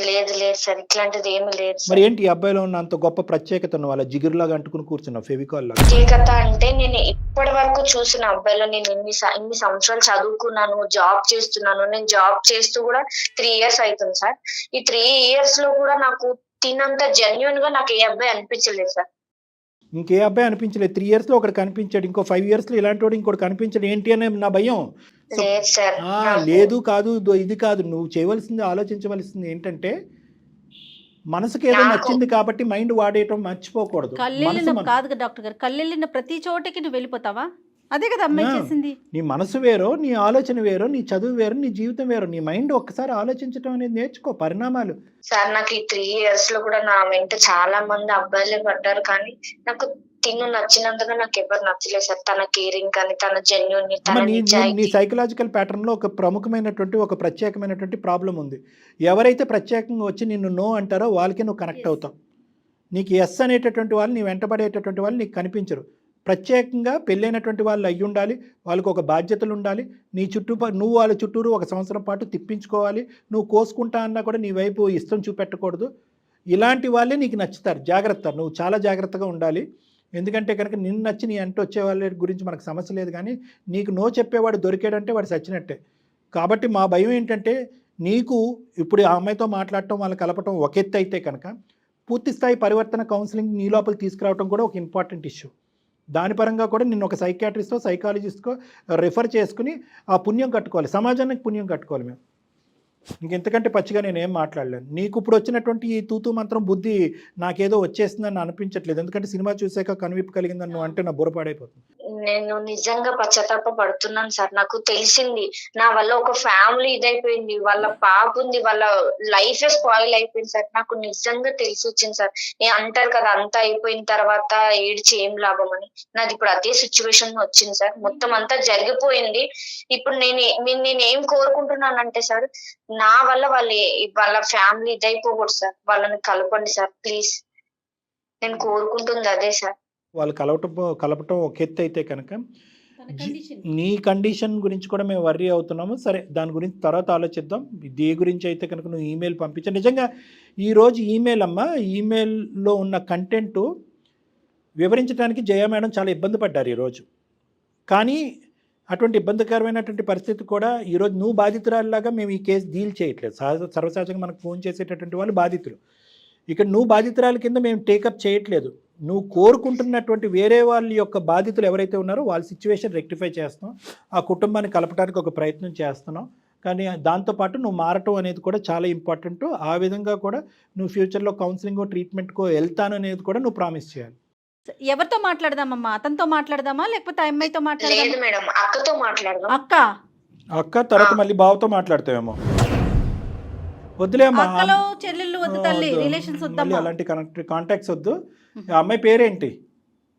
లేదు సార్, ఇట్లాంటిది ఏమి లేదు సార్. మరి ఏంటి ఈ అబ్బాయిలో ఉన్న అంత గొప్ప ప్రత్యేకతను వాళ్ళ జిగురులాగా అంటుకుని కూర్చున్నావు, ఫెవికాల్ లాగా? ప్రత్యేకత అంటే నేను ఇప్పటి వరకు చూసిన అబ్బాయిలో, నేను ఇన్ని సంవత్సరాలు చదువుకున్నాను, జాబ్ చేస్తున్నాను. నేను జాబ్ చేస్తూ కూడా 3 years అవుతుంది సార్. ఈ 3 years లో కూడా నాకు తినంత జెన్యున్ గా నాకు ఏ అబ్బాయి అనిపించలేదు సార్. ఇంకే అబ్బాయి అనిపించలేదు. 3 years లో ఒకటి కనిపించాడు, ఇంకో 5 years లో ఇలాంటి వాడు ఇంకోటి కనిపించాడు. ఏంటి అనే నా భయం. లేదు సార్, లేదు కాదు ఇది కాదు, నువ్వు చేయవలసింది, ఆలోచించవలసింది ఏంటంటే మనసుకి ఏదో నచ్చింది కాబట్టి మైండ్ వాడేయటం మర్చిపోకూడదు. కళ్ళెళ్ళిన కాదు డాక్టర్ గారు, కళ్ళెళ్ళిన ప్రతి చోటకి నువ్వు వెళ్ళిపోతావా? అదే కదా అమ్మాయి చేసింది. నీ మనసు వేరో, నీ ఆలోచన వేరో, నీ చదువు వేరు, నీ జీవితం వేరు. నీ మైండ్ ఒక్కసారి ఆలోచించడం అనేది నేర్చుకో, పరిణామాలు. సార్ నాకు ఈ 3 years లో కూడా నా వెంట చాలా మంది అబ్బాయిలే పడ్డారు, కానీ నాకు తిను నచ్చినంతగా నాకు ఎవరు నచ్చలేదు సార్. తన కేరింగ్ కానీ, తన జెన్యూన్, తన నీ సైకలాజికల్ ప్యాటర్న్ లో ఒక ప్రముఖమైనటువంటి, ఒక ప్రత్యేకమైనటువంటి ప్రాబ్లం ఉంది. ఎవరైతే ప్రత్యేకంగా వచ్చి నిన్ను నో అంటారో వాళ్ళకి నువ్వు కనెక్ట్ అవుతావు. నీకు ఎస్ అనేటటువంటి వాళ్ళు, నీ వెంటబడేటటువంటి వాళ్ళు నీకు కనిపించరు. ప్రత్యేకంగా పెళ్ళైనటువంటి వాళ్ళు అయ్యి ఉండాలి, వాళ్ళకు ఒక బాధ్యతలు ఉండాలి. నీ నువ్వు వాళ్ళ చుట్టూరు 1 సంవత్సరం పాటు తిప్పించుకోవాలి. నువ్వు కోసుకుంటా అన్నా కూడా నీ వైపు ఇష్టం చూపెట్టకూడదు. ఇలాంటి వాళ్ళే నీకు నచ్చుతారు. జాగ్రత్త, నువ్వు చాలా జాగ్రత్తగా ఉండాలి. ఎందుకంటే కనుక నిన్ను నచ్చి నీ అంటూ వచ్చే వాళ్ళ గురించి మనకు సమస్య లేదు, కానీ నీకు నో చెప్పేవాడు దొరికాడంటే వాడు సచ్చినట్టే. కాబట్టి మా భయం ఏంటంటే, నీకు ఇప్పుడు ఆ అమ్మాయితో మాట్లాడటం, వాళ్ళని కలపటం ఒక ఎత్తు అయితే కనుక, పూర్తి స్థాయి పరివర్తన కౌన్సిలింగ్ నీ లోపల తీసుకురావడం కూడా ఒక ఇంపార్టెంట్ ఇష్యూ. దాని పరంగా కూడా నిన్ను ఒక సైకియాట్రిస్టో, సైకాలజిస్ట్కో రెఫర్ చేసుకుని ఆ పుణ్యం కట్టుకోవాలి, సమాజానికి పుణ్యం కట్టుకోవాలి. మేము ఇంకెంతకంటే పచ్చిగా నేనేం మాట్లాడలేను. నీకు ఇప్పుడు వచ్చినటువంటి ఈ తూతూ మంత్రం బుద్ధి నాకేదో వచ్చేసిందని అనిపించట్లేదు. ఎందుకంటే సినిమా చూసాక కనువిప్పు కలిగిందని నువ్వు అంటే నా బుర్రపాడైపోతుంది. నేను నిజంగా పశ్చాత్తాప పడుతున్నాను సార్. నాకు తెలిసింది నా వల్ల ఒక ఫ్యామిలీ ఇదైపోయింది, వాళ్ళ పాప ఉంది, వాళ్ళ లైఫ్ స్పాయిల్ అయిపోయింది సార్. నాకు నిజంగా తెలిసి వచ్చింది సార్. అంటారు కదా, అంతా అయిపోయిన తర్వాత ఏడ్చి ఏం లాభం అని. నాది ఇప్పుడు అదే సిచ్యువేషన్ వచ్చింది సార్. మొత్తం అంతా జరిగిపోయింది. ఇప్పుడు నేనేం కోరుకుంటున్నానంటే సార్, నా వల్ల వాళ్ళ ఫ్యామిలీ ఇదైపోకూడదు సార్. వాళ్ళని కలపండి సార్ ప్లీజ్. నేను కోరుకుంటుంది అదే సార్. వాళ్ళు కలపటం ఒక ఎత్తు అయితే కనుక, నీ కండిషన్ గురించి కూడా మేము వర్రీ అవుతున్నాము. సరే, దాని గురించి తర్వాత ఆలోచిద్దాం. దే గురించి అయితే కనుక నువ్వు ఈమెయిల్ పంపించా. నిజంగా ఈరోజు ఈమెయిల్ అమ్మ, ఈమెయిల్లో ఉన్న కంటెంట్ వివరించడానికి జయ మేడం చాలా ఇబ్బంది పడ్డారు ఈరోజు. కానీ అటువంటి ఇబ్బందికరమైనటువంటి పరిస్థితి కూడా ఈరోజు నువ్వు బాధితురాలిలాగా మేము ఈ కేసు డీల్ చేయట్లేదు. సర్వసహజంగా మనకు ఫోన్ చేసేటటువంటి వాళ్ళు బాధితులు. ఇక్కడ నువ్వు బాధితురాలి కింద మేము టేకప్ చేయట్లేదు. నువ్వు కోరుకుంటున్నటువంటి వేరే వాళ్ళ యొక్క బాధితులు ఎవరైతే ఉన్నారో వాళ్ళ సిచ్యువేషన్ రెక్టిఫై చేస్తున్నాం, ఆ కుటుంబాన్ని కలపడానికి ఒక ప్రయత్నం చేస్తున్నాం. కానీ దాంతోపాటు నువ్వు మారటం అనేది కూడా చాలా ఇంపార్టెంట్. ఆ విధంగా కూడా నువ్వు ఫ్యూచర్లో కౌన్సిలింగో ట్రీట్మెంట్కో వెళ్తాను అనేది కూడా నువ్వు ప్రామిస్ చేయాలి. ఎవరితో మాట్లాడదామమ్మా? అతనితో మాట్లాడదామా లేకపోతే అమ్మాయితో మాట్లాడదామా? లేదు మేడం, అక్కతో మాట్లాడదాం. అక్క తర్వాత మళ్ళీ బావతో మాట్లాడతావేమో. వద్దులే అమ్మా, అక్కలో చెల్లెళ్ళు వద్దు తల్లి, రిలేషన్స్ వద్దమ్మా, అలాంటి కాంటాక్ట్స్ వద్దు. ఆ అమ్మాయి పేరేంటి?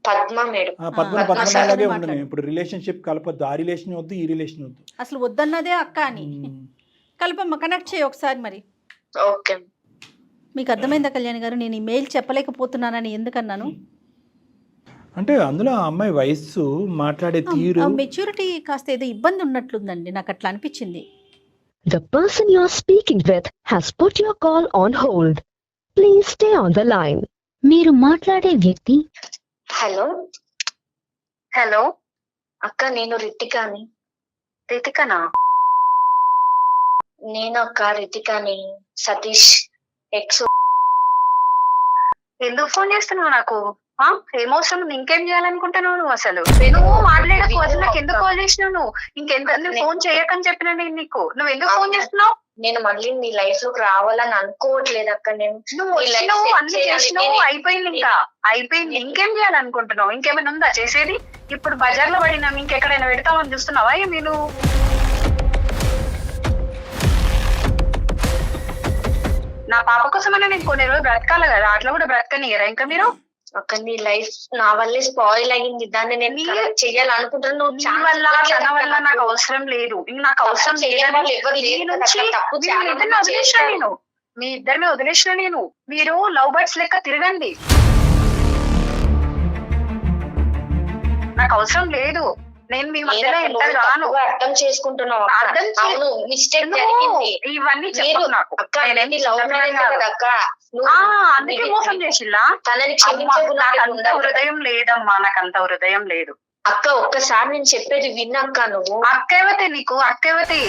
పద్మ మేడం. పద్మలాగే ఉండను. ఇప్పుడు రిలేషన్షిప్ కలపొద్దు. ఆ రిలేషన్ వద్దు, ఈ రిలేషన్ వద్దు. అసలు వద్దన్నదే అక్క అని. కల్పమ్మ కనెక్ట్ చేయి ఒకసారి మరి. ఓకే. మీకు అర్థమైందా కళ్యాణ్ గారు నేను ఈ మెయిల్ చెప్పలేకపోతున్నానని ఎందుకన్నాను? అంటే అందులో ఆ అమ్మాయి వయస్సు, మాట్లాడే తీరు, మెచ్యూరిటీ కాస్త ఏదో ఇబ్బంది ఉన్నట్లుందండి, నాకు అట్లా అనిపించింది. The person you are speaking with has put your call on hold. Please stay on the line. మీరు మాట్లాడే వ్యక్తి. హలో హలో అక్క, నేను రితికాని. రితికనా? నేను అక్క రితికాని, సతీష్ ఎక్స్. ఎందుకు ఫోన్ చేస్తున్నావు నాకు? ఏమవసరం? ఇంకేం చేయాలనుకుంటున్నావు నువ్వు? అసలు నువ్వు మాట్లాడకు. అసలు నాకు ఎందుకు కాల్ చేసినావు నువ్వు? ఇంకెంత నువ్వు ఫోన్ చేయకని చెప్పిన నేను నీకు. నువ్వు ఎందుకు ఫోన్ చేస్తున్నావు? నేను మళ్ళీ నీ లైఫ్ లోకి రావాలని అనుకోవట్లేదు అక్క. నేను నువ్వు వచ్చినావు, అన్ని చేసినావు, అయిపోయింది. ఇంకా అయిపోయింది. ఇంకేం చేయాలనుకుంటున్నావు? ఇంకేమైనా ఉందా చేసేది? ఇప్పుడు బజార్ లో పడినాం, ఇంకెక్కడైనా పెడతామని చూస్తున్నావా? నేను నా పాప కోసమైనా నేను కొన్ని రోజులు బ్రతకాలి కదా, అట్లా కూడా బ్రతకనియరా ఇంకా మీరు? అక్క నీ లైఫ్ నా వల్లే స్పాయిల్ అయ్యింది. దాన్ని నేను చెయ్యాలనుకుంటున్నాను. నువ్వు నీ వల్ల తన వల్ల నాకు అవసరం లేదు. నాకు అవసరం వదిలేసిన నేను, మీ ఇద్దరిని వదిలేసిన నేను. మీరు లవ్ బర్డ్స్ లెక్క తిరగండి, నాకు అవసరం లేదు. నేను మీ మధ్యలో ఎంత రాను. అర్థం చేసుకుంటున్నావు. మిస్టేక్ ఇవన్నీ చెప్పు నాకు. అందుకే మోసం చేసిల్లా? నాకు అంత హృదయం లేదమ్మా, నాకు అంత హృదయం లేదు. అక్క ఒక్కసారి నేను చెప్పేది విన్నక్క. నువ్వు అక్కవతే, నీకు అక్కవతే.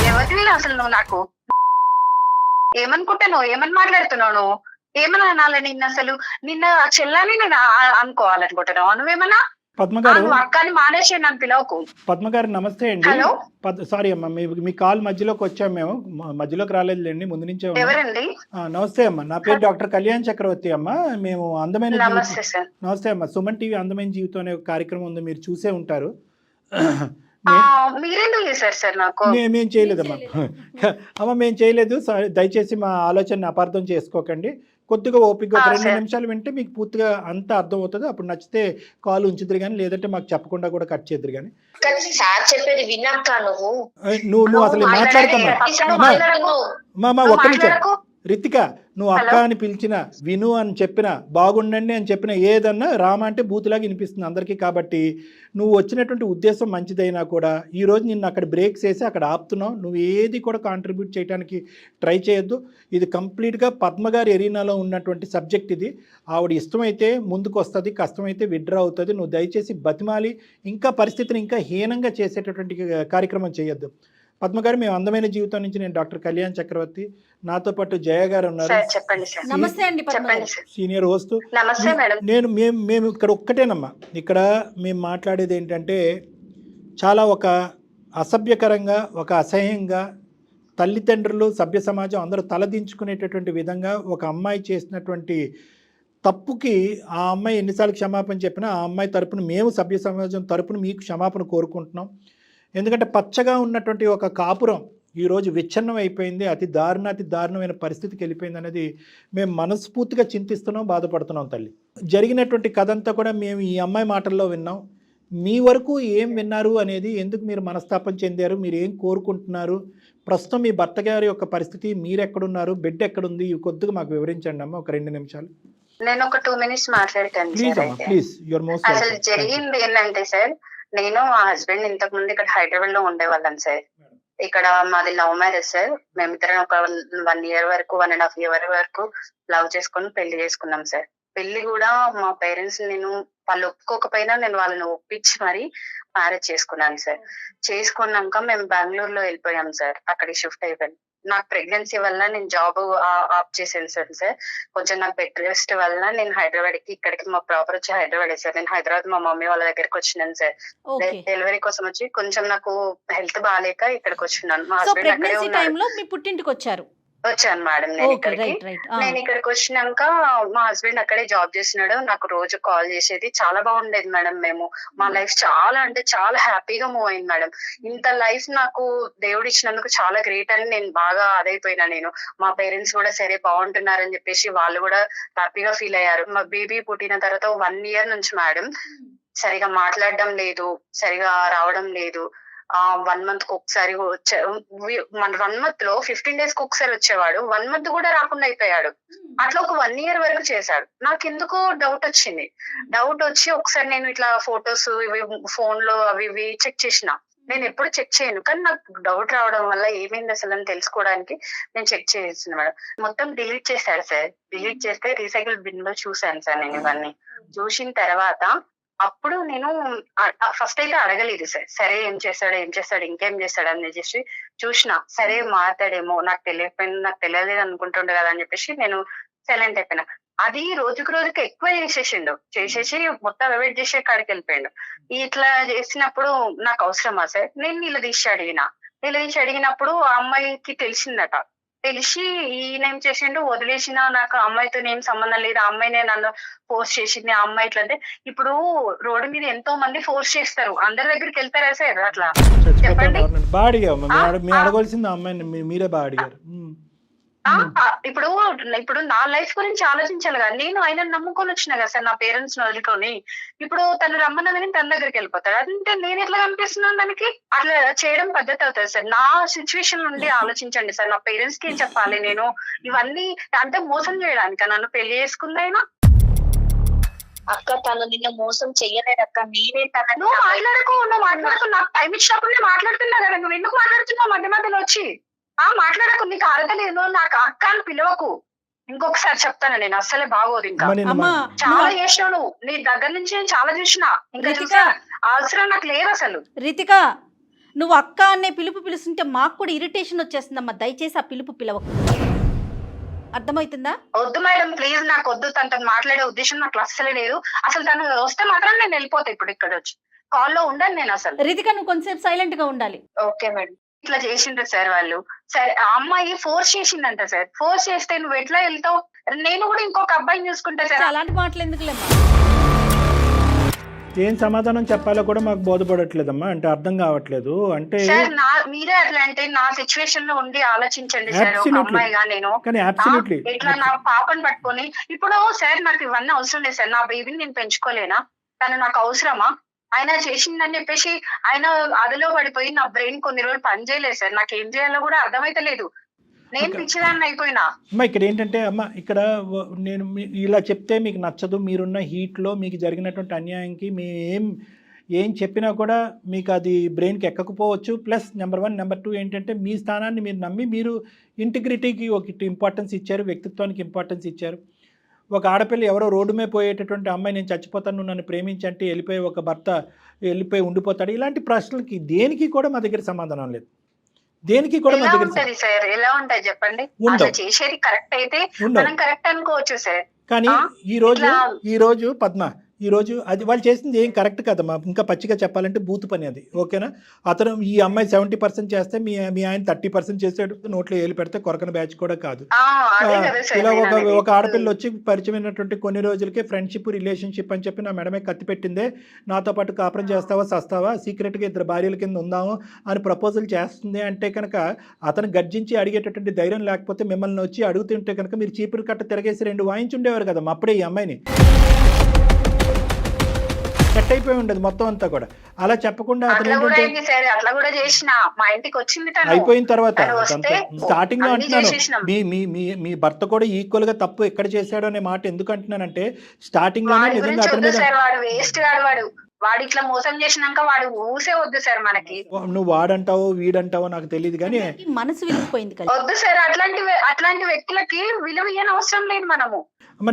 ఎవరివి అసలు నువ్వు? నాకు ఏమనుకుంటున్నావు? ఏమని మాట్లాడుతున్నావు నువ్వు? ఏమన్నా అనాలి నిన్న? అసలు నిన్న చెల్లని నేను అనుకోవాలనుకుంటున్నావు? నువ్వేమన్నా అక్కని మానేసి నన్ను పిలవకు. పద్మ గారు నమస్తే అండి. సారీ అమ్మా, మీ కాల్ మధ్యలోకి వచ్చాము. మేము మధ్యలోకి రాలేదులేండి, ముందు నుంచే. ఎవరండి? నమస్తే అమ్మా, నా పేరు డాక్టర్ కళ్యాణ్ చక్రవర్తి అమ్మా. మేము అందమైన నమస్తే అమ్మా, సుమన్ టీవీ అందమైన జీవితం అనే ఒక కార్యక్రమం ఉంది, మీరు చూసే ఉంటారు. మీరెందుకు చేశారు సార్ నాకు? మేము చేయలేదమ్మా. అమ్మ మేము చేయలేదు, దయచేసి మా ఆలోచనని అపార్థం చేసుకోకండి. కొద్దిగా ఓపిక ఒక 2 నిమిషాలు వింటే మీకు పూర్తిగా అంతా అర్థం అవుతుంది. అప్పుడు నచ్చితే కాల్ ఉంచుదురు కానీ, లేదంటే మాకు చెప్పకుండా కూడా కట్ చేద్దరు కానీ. చెప్పేది విన్నాక నువ్వు అసలు మాట్లాడకమ్మా. ఒక్క నిమిషం రితిక, నువ్వు అక్క అని పిలిచిన, విను అని చెప్పిన, బాగుండండి అని చెప్పిన, ఏదన్నా రామ అంటే బూతులాగా వినిపిస్తుంది అందరికీ. కాబట్టి నువ్వు వచ్చినటువంటి ఉద్దేశం మంచిదైనా కూడా ఈరోజు నిన్ను అక్కడ బ్రేక్స్ వేసి అక్కడ ఆపుతున్నావు. నువ్వు ఏది కూడా కాంట్రిబ్యూట్ చేయడానికి ట్రై చేయొద్దు. ఇది కంప్లీట్గా పద్మగారి ఎరీనాలో ఉన్నటువంటి సబ్జెక్ట్. ఇది ఆవిడ ఇష్టమైతే ముందుకు వస్తుంది, కష్టమైతే విత్డ్రా అవుతుంది. నువ్వు దయచేసి బతిమాలి ఇంకా పరిస్థితిని ఇంకా హీనంగా చేసేటటువంటి కార్యక్రమం చేయొద్దు. పద్మగారు, మేము అందమైన జీవితం నుంచి నేను డాక్టర్ కళ్యాణ్ చక్రవర్తి, నాతో పాటు జయ గారు ఉన్నారు, సీనియర్ హోస్ట్. మేము ఇక్కడ ఒక్కటేనమ్మా, ఇక్కడ మేము మాట్లాడేది ఏంటంటే చాలా ఒక అసభ్యకరంగా, ఒక అసహ్యంగా, తల్లిదండ్రులు, సభ్య సమాజం అందరూ తలదించుకునేటటువంటి విధంగా ఒక అమ్మాయి చేసినటువంటి తప్పుకి ఆ అమ్మాయి ఎన్నిసార్లు క్షమాపణ చెప్పినా ఆ అమ్మాయి తరపున మేము సభ్య సమాజం తరపున మీకు క్షమాపణ కోరుకుంటున్నాం. ఎందుకంటే పచ్చగా ఉన్నటువంటి ఒక కాపురం ఈరోజు విచ్ఛిన్నం అయిపోయింది, అతి దారుణమైన పరిస్థితికి వెళ్ళిపోయింది అనేది మేము మనస్ఫూర్తిగా చింతిస్తున్నాం, బాధపడుతున్నాం తల్లి. జరిగినటువంటి కథ అంతా కూడా మేము ఈ అమ్మాయి మాటల్లో విన్నాం. మీ వరకు ఏం విన్నారు అనేది, ఎందుకు మీరు మనస్తాపం చెందారు, మీరు ఏం కోరుకుంటున్నారు, ప్రస్తుతం మీ భర్త గారి యొక్క పరిస్థితి, మీరు ఎక్కడున్నారు, బెడ్ ఎక్కడుంది, ఇవి కొద్దిగా మాకు వివరించండి అమ్మ, ఒక 2 నిమిషాలు. నేను ఒక 2 మినిట్స్ మాట్లాడతాను. అసలు జరిగింది ఏంటంటే సార్, నేను మా హస్బెండ్ ఇంతకు ముందు ఇక్కడ హైదరాబాద్ లో ఉండేవాళ్ళం సార్. ఇక్కడ మాది లవ్ మ్యారేజ్ సార్. మేమిద్దరం ఒక 1 year వరకు, 1.5 year వరకు లవ్ చేసుకొని పెళ్లి చేసుకున్నాం సార్. పెళ్లి కూడా మా పేరెంట్స్, నేను వాళ్ళు ఒప్పుకోకపోయినా నేను వాళ్ళని ఒప్పించి మరి మ్యారేజ్ చేసుకున్నాను సార్. చేసుకున్నాక మేము బెంగళూరులో వెళ్ళిపోయాం సార్. అక్కడికి షిఫ్ట్ అయిపోయాను. నాకు ప్రెగ్నెన్సీ వల్ల నేను జాబ్ ఆఫ్ చేసాను సార్. కొంచెం నాకు బెడ్ రెస్ట్ వల్ల నేను హైదరాబాద్ కి, ఇక్కడికి మా ప్రాపర్ వచ్చి హైదరాబాద్ సార్. నేను హైదరాబాద్ మా మమ్మీ వాళ్ళ దగ్గరికి వచ్చినాను సార్. డెలివరీ కోసం వచ్చి కొంచెం నాకు హెల్త్ బాగాలేక ఇక్కడికి వచ్చినాను. మా హస్బెండ్ అక్కడే ఉన్నారు. వచ్చాను మేడం నేను ఇక్కడికి. నేను ఇక్కడికి వచ్చినాక మా హస్బెండ్ అక్కడే జాబ్ చేస్తున్నాడు. నాకు రోజు కాల్ చేసేది. చాలా బాగుండేది మేడం. మేము మా లైఫ్ చాలా అంటే చాలా హ్యాపీగా మూవ్ అయింది మేడం. ఇంత లైఫ్ నాకు దేవుడు ఇచ్చినందుకు చాలా గ్రేట్ అని నేను బాగా అదైపోయినా. నేను మా పేరెంట్స్ కూడా సరే బాగుంటున్నారని చెప్పేసి వాళ్ళు కూడా హ్యాపీగా ఫీల్ అయ్యారు. మా బేబీ పుట్టిన తర్వాత 1 year నుంచి మేడం సరిగా మాట్లాడడం లేదు, సరిగా రావడం లేదు. 1 month కి ఒకసారి మన 1 month లో 15 days కి ఒకసారి వచ్చేవాడు. 1 month కూడా రాకుండా అయిపోయాడు. అట్లా ఒక 1 year వరకు చేశాడు. నాకు ఎందుకో డౌట్ వచ్చింది. డౌట్ వచ్చి ఒకసారి నేను ఇట్లా ఫొటోస్ ఇవి ఫోన్ లో అవి ఇవి చెక్ చేసిన. నేను ఎప్పుడు చెక్ చేయను, కానీ నాకు డౌట్ రావడం వల్ల ఏమైంది అసలు అని తెలుసుకోవడానికి నేను చెక్ చేసిన మేడం. మొత్తం డిలీట్ చేశాడు సార్. డిలీట్ చేస్తే రీసైకిల్ బిన్ లో చూసాను సార్ నేను ఇవన్నీ. చూసిన తర్వాత అప్పుడు నేను ఫస్ట్ అయితే అడగలేదు సార్, సరే ఏం చేస్తాడు ఇంకేం చేస్తాడు అని చెప్పేసి చూసిన. సరే మాట్లాడేమో, నాకు తెలియలేదు అనుకుంటుండే కదా అని చెప్పేసి నేను సైలెంట్ అయిపోయినా. అది రోజుకి ఎక్కువ చేసేసి మొత్తం అవాయిడ్ చేసే కాడికి వెళ్ళిపోయాడు. ఇట్లా చేసినప్పుడు నాకు అవసరమా సార్? నేను నిలదీసి అడిగినప్పుడు ఆ అమ్మాయికి తెలిసిందట. తెలిసి ఈయన ఏం చేసిండు, వదిలేసిన, నాకు అమ్మాయితో ఏం సంబంధం లేదు, ఆ అమ్మాయినే నన్ను ఫోర్స్ చేసింది, ఆ అమ్మాయి ఇట్లా. అంటే ఇప్పుడు రోడ్డు మీద ఎంతో మంది ఫోర్స్ చేస్తారు, అందరి దగ్గరికి వెళ్తారా సార్? అట్లా చెప్పండి. అడగాల్సింది అమ్మాయిని మీరే బాగా అడిగారు. ఇప్పుడు నా లైఫ్ గురించి ఆలోచించాలి కదా. నేను ఆయన నమ్ముకొని వచ్చిన కదా సార్, నా పేరెంట్స్ ని వదులుకొని. ఇప్పుడు తను రమ్మన్నదని తన దగ్గరికి వెళ్ళిపోతాడు. అంటే నేను ఎట్లా కనిపిస్తున్నాను దానికి? అట్లా చేయడం పద్ధతి అవుతుంది సార్. నా సిచ్యువేషన్ నుండి ఆలోచించండి సార్. నా పేరెంట్స్ కి ఏం చెప్పాలి నేను? ఇవన్నీ అంటే మోసం చేయడానికి నన్ను పెళ్లి చేసుకుంది అయినా. అక్క తను నిన్న మోసం చెయ్యలేదు అక్క, నేనే తనని. నువ్వు మాట్లాడకు. నాకు టైం ఇచ్చినప్పుడు నేను మాట్లాడుతున్నా కదా, నువ్వు ఎందుకు మాట్లాడుతున్నావు మధ్య మధ్యలో వచ్చి? మాట్లాడకు, నీకు అర్హత లేదు, నాకు అక్క అని పిలవకు. ఇంకొకసారి చెప్తాను, నేను అస్సలే బాగోదు. ఇంకా చాలా చేసినావు నువ్వు, నీ దగ్గర నుంచి నేను చాలా చూసినా. ఇంకా చూసా అవసరం నాకు లేదు అసలు. రితిక, నువ్వు అక్క అనే పిలుపు పిలుస్తుంటే మాకు కూడా ఇరిటేషన్ వచ్చేస్తుందమ్మా. దయచేసి ఆ పిలుపు పిలవకు, అర్థమవుతుందా? వద్దు మేడం, ప్లీజ్, నాకు వద్దు. తనతో మాట్లాడే ఉద్దేశం నాకు అస్సలే లేదు. అసలు తను వస్తే మాత్రం నేను వెళ్ళిపోతా. ఇప్పుడు ఇక్కడ వచ్చి కాల్లో ఉండను నేను అసలు. రితిక, నువ్వు కొంచెంసేపు సైలెంట్ గా ఉండాలి. Okay madam. ఇట్లా చేసిండ్రు సార్ వాళ్ళు. సరే, ఆ అమ్మాయి ఫోర్స్ చేసిందంట సార్. ఫోర్స్ చేస్తే నువ్వు ఎట్లా వెళ్తావు? నేను కూడా ఇంకొక అబ్బాయిని చూసుకుంటా సార్. అలాంటి మాటలు ఎందుకులేమ్మా? ఏం సమాధానం చెప్పాలో కూడా మాకు బోధపడట్లేదమ్మా. అంటే అర్థం కావట్లేదు. అంటే సార్ మీరే అట్లా అంటే నా సిచ్యువేషన్ లో ఉండి ఆలోచించండి సార్. ఒక అమ్మాయిగా నేను ఇట్లా నా పాపను పట్టుకొని ఇప్పుడు సార్ నాకు ఇవన్నీ అవసరం లేదు సార్. నా బేబీని నేను పెంచుకోలేనా? తను నాకు అవసరమా? ఆయన చేసిందని చెప్పేసి ఆయన అదిలో పడిపోయి నా బ్రెయిన్ కొన్ని రోజులు పని చేయలేదు సార్. నాకు ఏం చేయాలో కూడా అర్థమైతే లేదు. నేను పిచ్చిదాన్ని అయిపోయినా. అమ్మా ఇక్కడ ఏంటంటే, అమ్మ ఇక్కడ నేను ఇలా చెప్తే మీకు నచ్చదు. మీరున్న హీట్లో మీకు జరిగినటువంటి అన్యాయంకి ఏం చెప్పినా కూడా మీకు అది బ్రెయిన్కి ఎక్కకపోవచ్చు. ప్లస్ నెంబర్ 1, నెంబర్ 2 ఏంటంటే, మీ స్థానాన్ని మీరు నమ్మి మీరు ఇంటిగ్రిటీకి ఒక ఇంపార్టెన్స్ ఇచ్చారు, వ్యక్తిత్వానికి ఇంపార్టెన్స్ ఇచ్చారు. ఒక ఆడపిల్ల ఎవరో రోడ్డు మీద పోయేటటువంటి అమ్మాయి నేను చచ్చిపోతాను నువ్వు నన్ను ప్రేమించంటే వెళ్ళిపోయి ఒక భర్త వెళ్ళిపోయి ఉండిపోతాడు. ఇలాంటి ప్రశ్నలకి దేనికి కూడా మా దగ్గర సమాధానం లేదు. దేనికి కూడా మా దగ్గర సార్ ఎలా ఉంటాయి చెప్పండి? చేసేది కరెక్ట్ అయితే మనం కరెక్ట్ అనుకోవచ్చు సార్. కానీ ఈ రోజు పద్మ, ఈరోజు అది వాళ్ళు చేసింది ఏం కరెక్ట్ కదమ్మా. ఇంకా పచ్చిగా చెప్పాలంటే బూతు పని అది. ఓకేనా? అతను ఈ అమ్మాయి 70% చేస్తే మీ ఆయన 30% చేసాడు. నోట్లో ఏలు పెడితే కొరకన బ్యాచ్ కూడా కాదు. ఇలా ఒక ఆడపిల్ల వచ్చి పరిచయమైనటువంటి కొన్ని రోజులకే ఫ్రెండ్షిప్, రిలేషన్షిప్ అని చెప్పి నా మెడమే కత్తి పెట్టిందే, నాతో పాటు కాపురం చేస్తావా సస్తావా, సీక్రెట్గా 2 భార్యల కింద ఉందాము అని ప్రపోజల్ చేస్తుంది అంటే కనుక అతను గర్జించి అడిగేటటువంటి ధైర్యం లేకపోతే మిమ్మల్ని వచ్చి అడుగుతుంటే కనుక మీరు చీపురు కట్ట తిరగేసి 2 వాయించుండేవారు కదమ్మా అప్పుడే ఈ అమ్మాయిని. సెట్ అయిపోయి ఉండదు మొత్తం అంతా కూడా. అలా చెప్పకుండా అయిపోయిన తర్వాత స్టార్టింగ్ లో అంటున్నాను, మీ భర్త కూడా ఈక్వల్ గా తప్పు ఎక్కడ చేశాడు అనే మాట ఎందుకు అంటున్నానంటే, స్టార్టింగ్ లోనే నిజంగా అతని మీద వాడు ఇట్లా మోసం చేసినాక వాడు ఊసే వద్దు సార్ మనకి. నువ్వు వాడంటావో వీడంటావో నాకు తెలియదు కానీ మనసు విలిగిపోయింది కదా. వద్దు సార్, అట్లాంటి వ్యక్తులకి విలువ ఇయ్యని అవసరం లేదు మనము. అమ్మ